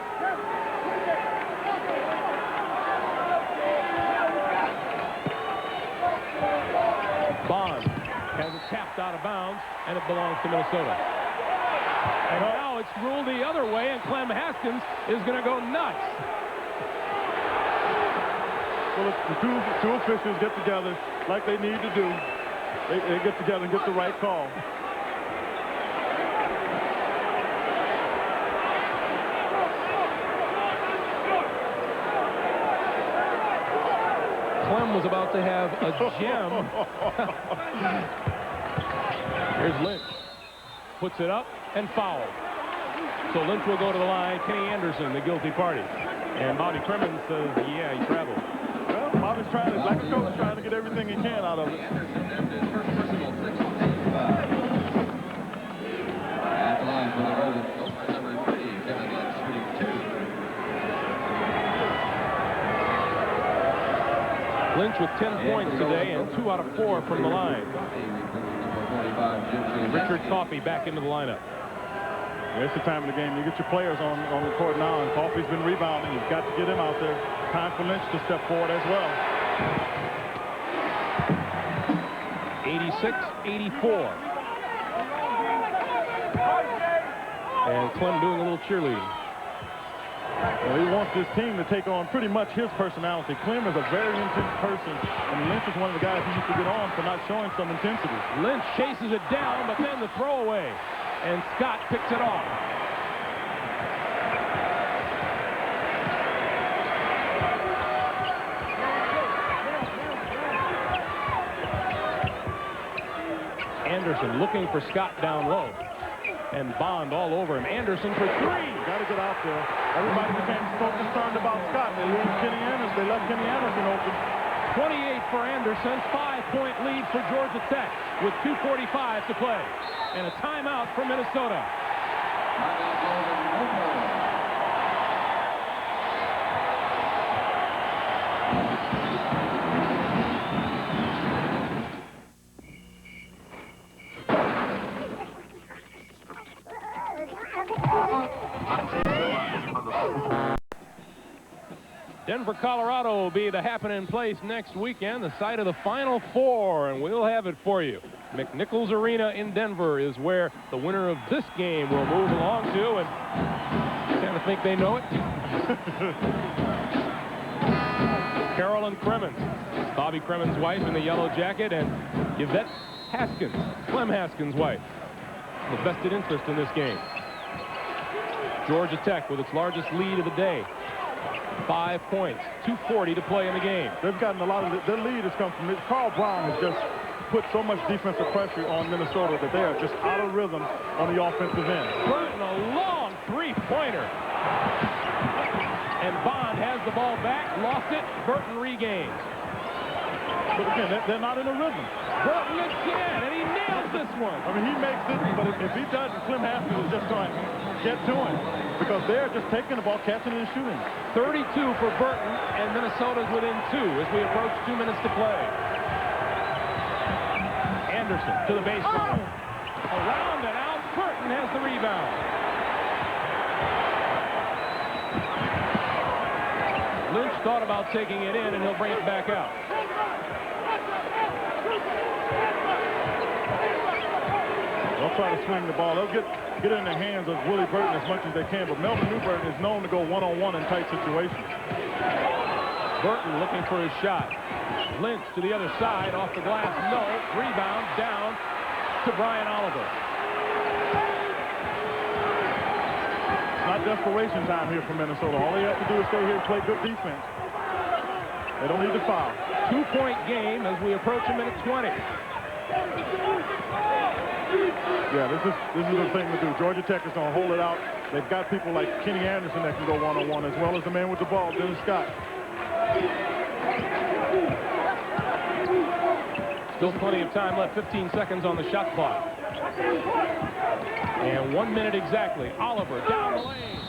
Bond has it tapped out of bounds, and it belongs to Minnesota. And now it's ruled the other way, and Clem Haskins is going to go nuts. Well, the two officials get together like they need to do. They get together and get the right call. Clem was about to have a gem. Here's Lynch. Puts it up and fouled. So Lynch will go to the line. Kenny Anderson, the guilty party. And Bobby Crimmins says, yeah, he traveled. Well, Bobby's trying to, like the coach, trying to get everything he can out of it. At the line for the Golden Gophers, number 3, Kevin Lynch, shooting 2. Lynch with 10 points today and 2 out of 4 from the line. Richard Coffey back into the lineup. It's the time of the game. You get your players on the court now, and Coffey's been rebounding. You've got to get him out there. Time for Lynch to step forward as well. 86-84. And Clem doing a little cheerleading. Well, he wants this team to take on pretty much his personality. Clem is a very intense person, and Lynch is one of the guys who used to get on for not showing some intensity. Lynch chases it down, but then the throwaway. And Scott picks it off. Anderson looking for Scott down low. And Bond all over him. Anderson for 3. Got to get out there. Everybody became so concerned about Scott. They lose Kenny Anderson. They left Kenny Anderson open. 28 for Anderson. 5-point lead for Georgia Tech with 2:45 to play. And a timeout for Minnesota. Denver, Colorado will be the happening place next weekend, the site of the Final Four, and we'll have it for you. McNichols Arena in Denver is where the winner of this game will move along to, and I kind of think they know it. Carolyn Crimmins, Bobby Crimmins' wife in the yellow jacket, and Yvette Haskins, Clem Haskins' wife, with vested interest in this game. Georgia Tech with its largest lead of the day. 5 points, 2:40 to play in the game. They've gotten a lot of their lead has come from Carl Brown has just put so much defensive pressure on Minnesota that they are just out of rhythm on the offensive end. Burton, a long three-pointer. And Bond has the ball back, lost it, Burton regains. But again, they're not in a rhythm. Burton again, and he nails this one. I mean, he makes it, but if he doesn't, Clem Haskins is just going to get to him because they're just taking the ball, catching it, and shooting. 32 for Burton, and Minnesota's within 2 as we approach 2 minutes to play. Anderson to the baseline. Around and out, Burton has the rebound. Lynch thought about taking it in, and he'll bring it back out. They'll try to swing the ball. They'll get it in the hands of Willie Burton as much as they can, but Melvin Newburn is known to go one-on-one in tight situations. Burton looking for his shot. Lynch to the other side, off the glass, no. Rebound down to Brian Oliver. It's not desperation time here for Minnesota. All they have to do is stay here and play good defense. They don't need to foul. 2-point game as we approach a minute 20. Yeah, this is the thing to do. Georgia Tech is going to hold it out. They've got people like Kenny Anderson that can go one-on-one, as well as the man with the ball, Dennis Scott. Still plenty of time left, 15 seconds on the shot clock. And 1 minute exactly. Oliver down the lane.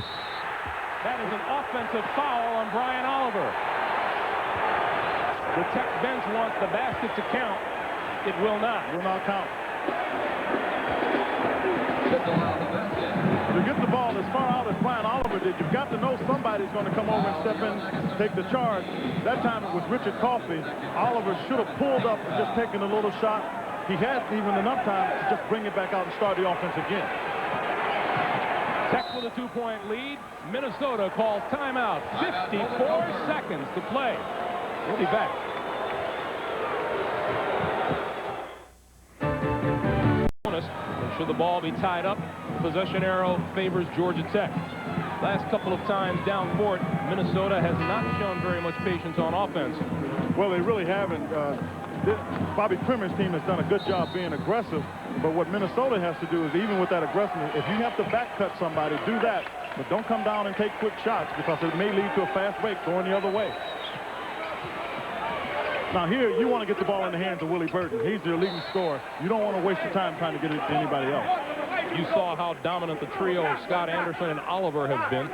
That is an offensive foul on Brian Oliver. The Tech bench wants the basket to count. It will not. Will not count. To get the ball as far out as Brian Oliver did, you've got to know somebody's going to come over and step in, take the charge. That time it was Richard Coffey. Oliver should have pulled up and just taken a little shot. He had even enough time to just bring it back out and start the offense again. Tech with a 2-point lead. Minnesota calls timeout. 54 seconds to play. We'll be back. Should the ball be tied up, possession arrow favors Georgia Tech. Last couple of times down court, Minnesota has not shown very much patience on offense. Well, they really haven't. Bobby Primer's team has done a good job being aggressive, but what Minnesota has to do is, even with that aggression, if you have to back cut somebody, do that, but don't come down and take quick shots because it may lead to a fast break going the other way. Now here, you want to get the ball in the hands of Willie Burton. He's their leading scorer. You don't want to waste your time trying to get it to anybody else. You saw how dominant the trio of Scott Anderson and Oliver have been.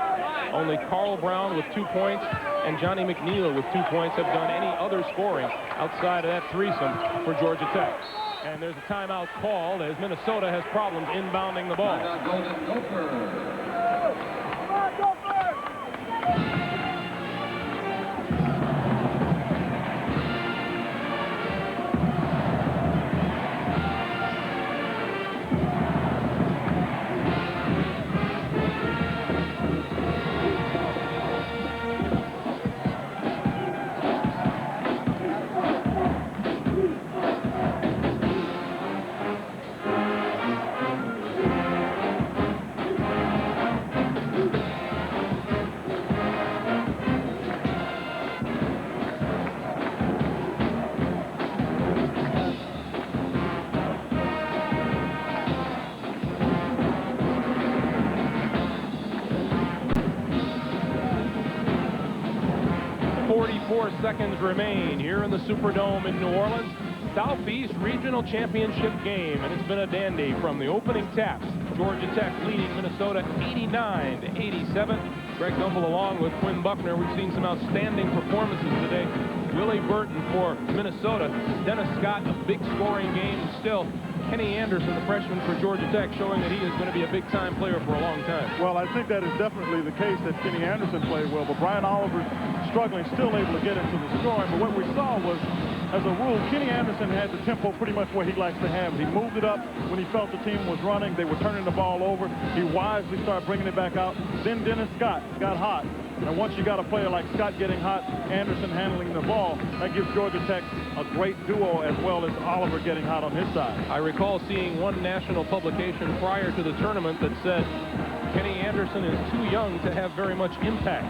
Only Carl Brown with 2 points and Johnny McNeil with 2 points have done any other scoring outside of that threesome for Georgia Tech. And there's a timeout called as Minnesota has problems inbounding the ball. 44 seconds remain here in the Superdome in New Orleans. Southeast Regional Championship game, and it's been a dandy from the opening taps. Georgia Tech leading Minnesota 89-87. Greg Gumbel along with Quinn Buckner. We've seen some outstanding performances today. Willie Burton for Minnesota. Dennis Scott, a big scoring game still. Kenny Anderson, the freshman for Georgia Tech, showing that he is going to be a big-time player for a long time. Well, I think that is definitely the case that Kenny Anderson played well, but Brian Oliver's struggling, still able to get into the scoring. But what we saw was, as a rule, Kenny Anderson had the tempo pretty much where he likes to have it. He moved it up when he felt the team was running. They were turning the ball over. He wisely started bringing it back out. Then Dennis Scott got hot. And once you got a player like Scott getting hot, Anderson handling the ball, that gives Georgia Tech a great duo, as well as Oliver getting hot on his side. I recall seeing one national publication prior to the tournament that said Kenny Anderson is too young to have very much impact.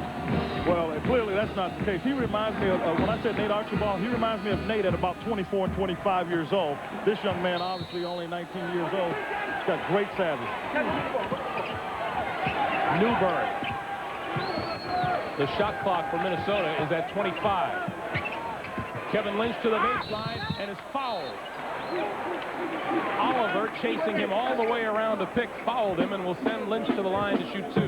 Well, clearly that's not the case. He reminds me of, when I said Nate Archibald, he reminds me of Nate at about 24 and 25 years old. This young man, obviously only 19 years old, he's got great savvy. Newburn. The shot clock for Minnesota is at 25. Kevin Lynch to the baseline and is fouled. Oliver, chasing him all the way around the pick, fouled him and will send Lynch to the line to shoot 2.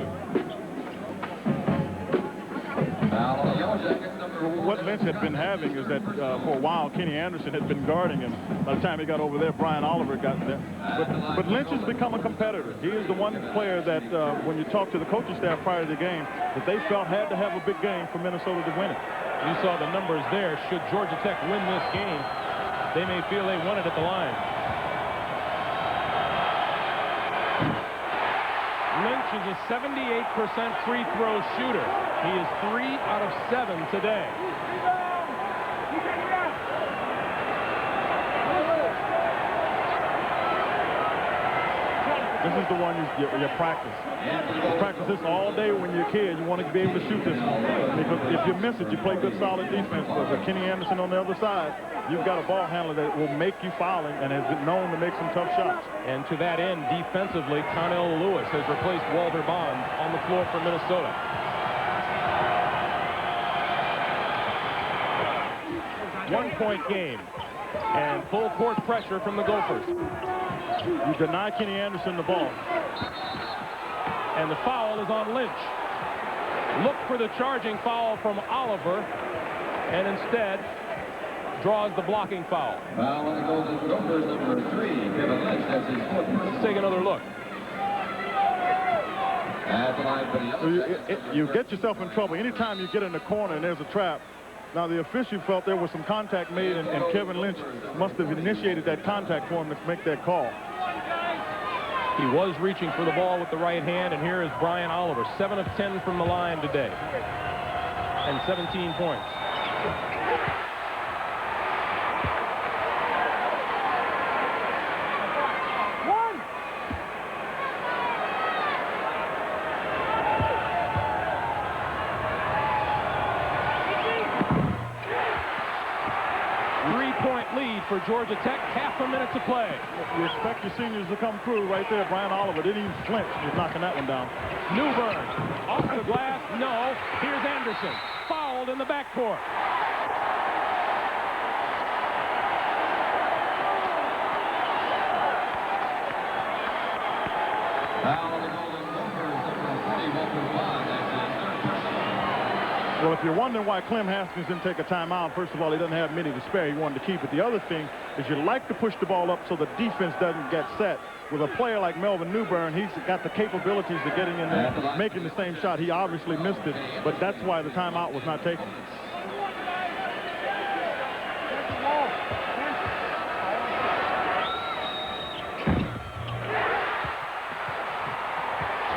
What Lynch had been having is that for a while Kenny Anderson had been guarding him. By the time he got over there, Brian Oliver got there. But Lynch has become a competitor. He is the one player that when you talk to the coaching staff prior to the game, that they felt had to have a big game for Minnesota to win it. You saw the numbers there. Should Georgia Tech win this game, they may feel they won it at the line. Lynch is a 78% free throw shooter. He is 3 out of 7 today. This is the one you practice. You practice this all day when you're a kid. You want to be able to shoot this one. Because if you miss it, you play good, solid defense. But with Kenny Anderson on the other side, you've got a ball handler that will make you fouling and has been known to make some tough shots. And to that end, defensively, Connell Lewis has replaced Walter Bond on the floor for Minnesota. One-point game and full court pressure from the Gophers. You deny Kenny Anderson the ball. And the foul is on Lynch. Look for the charging foul from Oliver, and instead draws the blocking foul. Foul on the Golden Gophers, number 3, Kevin Lynch. That's his 4th personal. Let's take another look. At the line for the other you get yourself in trouble anytime you get in the corner and there's a trap. Now, the official felt there was some contact made, and Kevin Lynch must have initiated that contact for him to make that call. He was reaching for the ball with the right hand, and here is Brian Oliver, 7 of 10 from the line today, and 17 points. For Georgia Tech, half a minute to play. You expect your seniors to come through right there. Brian Oliver didn't even flinch. He's knocking that one down. Newburn off the glass. No. Here's Anderson. Fouled in the backcourt. Foul on the Golden Gophers, number 40, Walter Bond. That's his 3rd personal. Well, if you're wondering why Clem Haskins didn't take a timeout, first of all, he doesn't have many to spare. He wanted to keep it. The other thing is you like to push the ball up so the defense doesn't get set. With a player like Melvin Newburn, he's got the capabilities of getting in there, making the same shot. He obviously missed it, but that's why the timeout was not taken.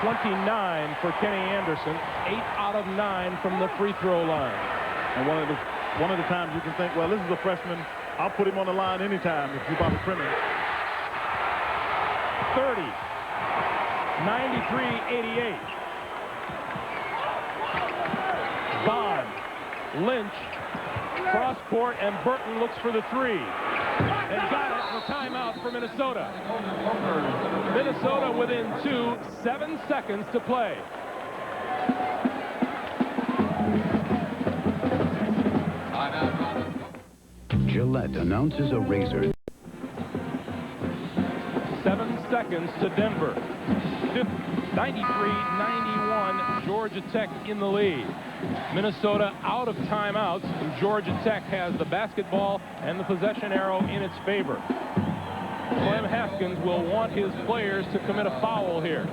.29 for Kenny Anderson, 8 out of 9 from the free throw line. And one of the times you can think, well, this is a freshman. I'll put him on the line anytime if you're Bobby Crimmins. 30, 93-88. Bond, Lynch, cross court, and Burton looks for the 3. And got it for timeout for Minnesota. Minnesota within 2, 7 seconds to play. Gillette announces a razor. 7 seconds to Denver. 93-91, Georgia Tech in the lead. Minnesota out of timeouts, and Georgia Tech has the basketball and the possession arrow in its favor. Clem Haskins will want his players to commit a foul here.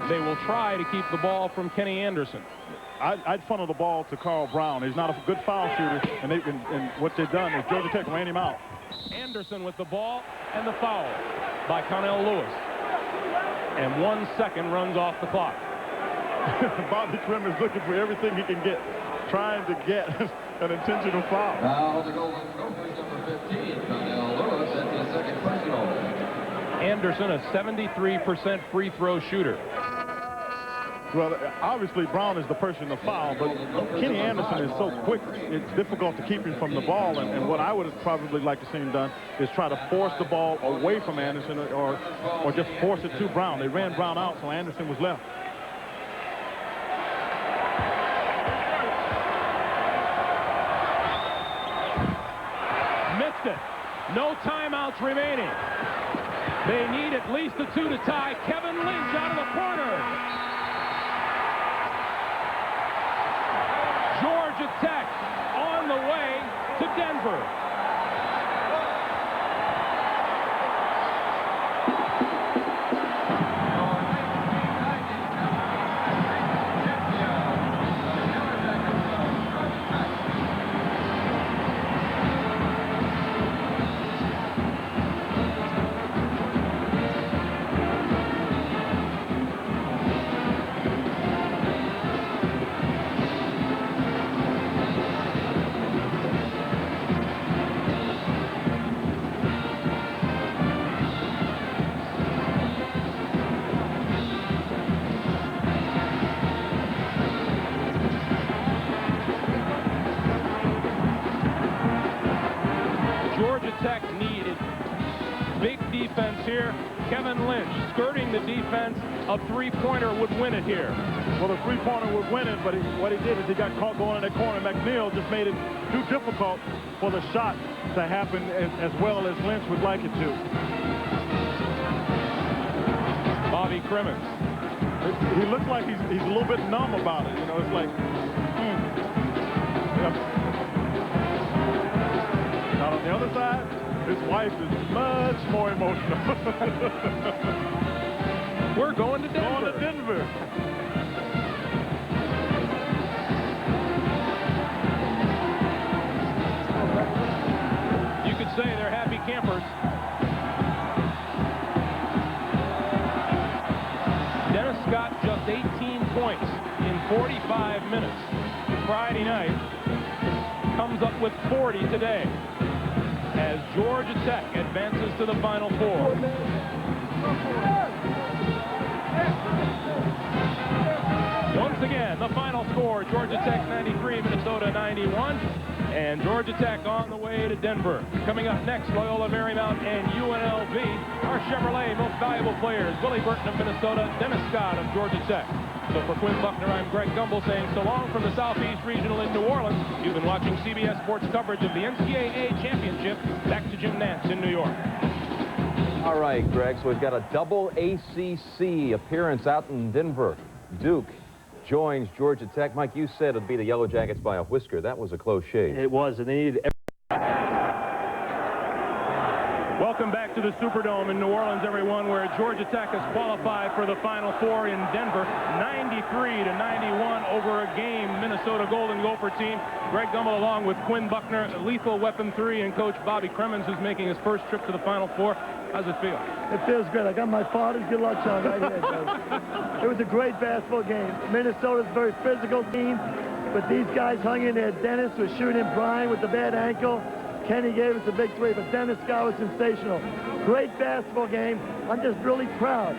They will try to keep the ball from Kenny Anderson. I'd funnel the ball to Carl Brown. He's not a good foul shooter, and what they've done is Georgia Tech ran him out. Anderson with the ball and the foul by Connell Lewis. And 1 second runs off the clock. Bobby Trim is looking for everything he can get, trying to get an intentional foul. Now the Golden Gophers, number 15, Connell Lewis. That's his 2nd personal. Anderson, a 73% free throw shooter. Well, obviously Brown is the person to foul, but Kenny Anderson is so quick, it's difficult to keep him from the ball. And what I would have probably liked to see him done is try to force the ball away from Anderson or just force it to Brown. They ran Brown out, so Anderson was left. remaining. They need at least a 2 to tie. Kevin Lynch out of the corner. Georgia Tech on the way to Denver. Georgia Tech needed big defense here. Kevin Lynch skirting the defense. A three-pointer would win it here. Well, the three-pointer would win it, but what he did is he got caught going in that corner. McNeil just made it too difficult for the shot to happen as well as Lynch would like it to. Bobby Crimmins. He looks like he's a little bit numb about it. You know, it's like, Now, on the other side, his wife is much more emotional. We're going to Denver. Going to Denver. You could say they're happy campers. Dennis Scott just 18 points in 45 minutes Friday night. Comes up with 40 today as Georgia Tech advances to the Final Four. Once again, the final score, Georgia Tech 93, Minnesota 91. And Georgia Tech on the way to Denver. Coming up next, Loyola Marymount and UNLV. Our Chevrolet most valuable players, Willie Burton of Minnesota, Dennis Scott of Georgia Tech. So for Quinn Buckner, I'm Greg Gumbel saying so long from the Southeast Regional in New Orleans. You've been watching CBS Sports coverage of the NCAA Championship. Back to Jim Nantz in New York. All right, Greg, so we've got a double ACC appearance out in Denver. Duke joins Georgia Tech. Mike, you said it'd be the Yellow Jackets by a whisker. That was a close shave. It was, and they needed Welcome back to the Superdome in New Orleans, everyone, where Georgia Tech has qualified for the Final Four in Denver. 93-91 over a game Minnesota Golden Gopher team. Greg Gumbel along with Quinn Buckner, Lethal Weapon 3, and Coach Bobby Crimmins, who's making his first trip to the Final Four. How's it feel? It feels good. I got my father's good luck charm right here, Joe. It was a great basketball game. Minnesota's a very physical team, but these guys hung in there. Dennis was shooting Brian with the bad ankle. Kenny gave us a big three, but Dennis Scott was sensational. Great basketball game. I'm just really proud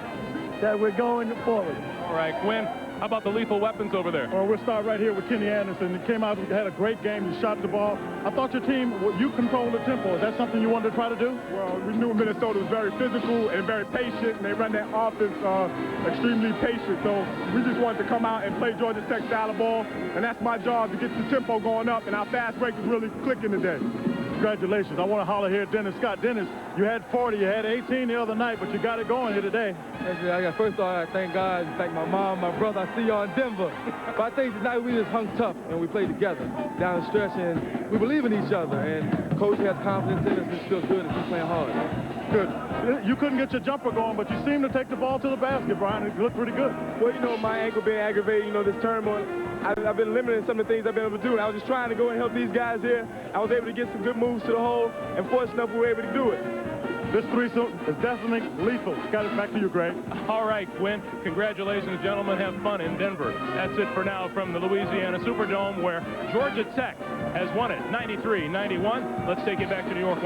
that we're going forward. All right, Quinn, how about the lethal weapons over there? Well, we'll start right here with Kenny Anderson. He came out and had a great game. He shot the ball. I thought your team, you controlled the tempo. Is that something you wanted to try to do? Well, we knew Minnesota was very physical and very patient, and they run their offense extremely patient. So we just wanted to come out and play Georgia Tech style of ball, and that's my job, to get the tempo going up, and our fast break is really clicking today. Congratulations. I want to holler here at Dennis Scott. Dennis, you had 40, you had 18 the other night, but you got it going here today. First of all, I thank God, thank my mom, my brother. I see y'all in Denver. But I think tonight we just hung tough and we played together down the stretch, and we believe in each other. And Coach has confidence in us, and it feels good to keep playing hard. Good. You couldn't get your jumper going, but you seemed to take the ball to the basket, Brian. It looked pretty good. Well, you know, my ankle being aggravated, this tournament, I've been limiting some of the things I've been able to do. And I was just trying to go and help these guys here. I was able to get some good moves to the hole, and fortunate enough we were able to do it. This threesome is definitely lethal. Got it back to you, Greg. All right, Quinn. Congratulations, gentlemen. Have fun in Denver. That's it for now from the Louisiana Superdome, where Georgia Tech has won it 93-91. Let's take it back to New York.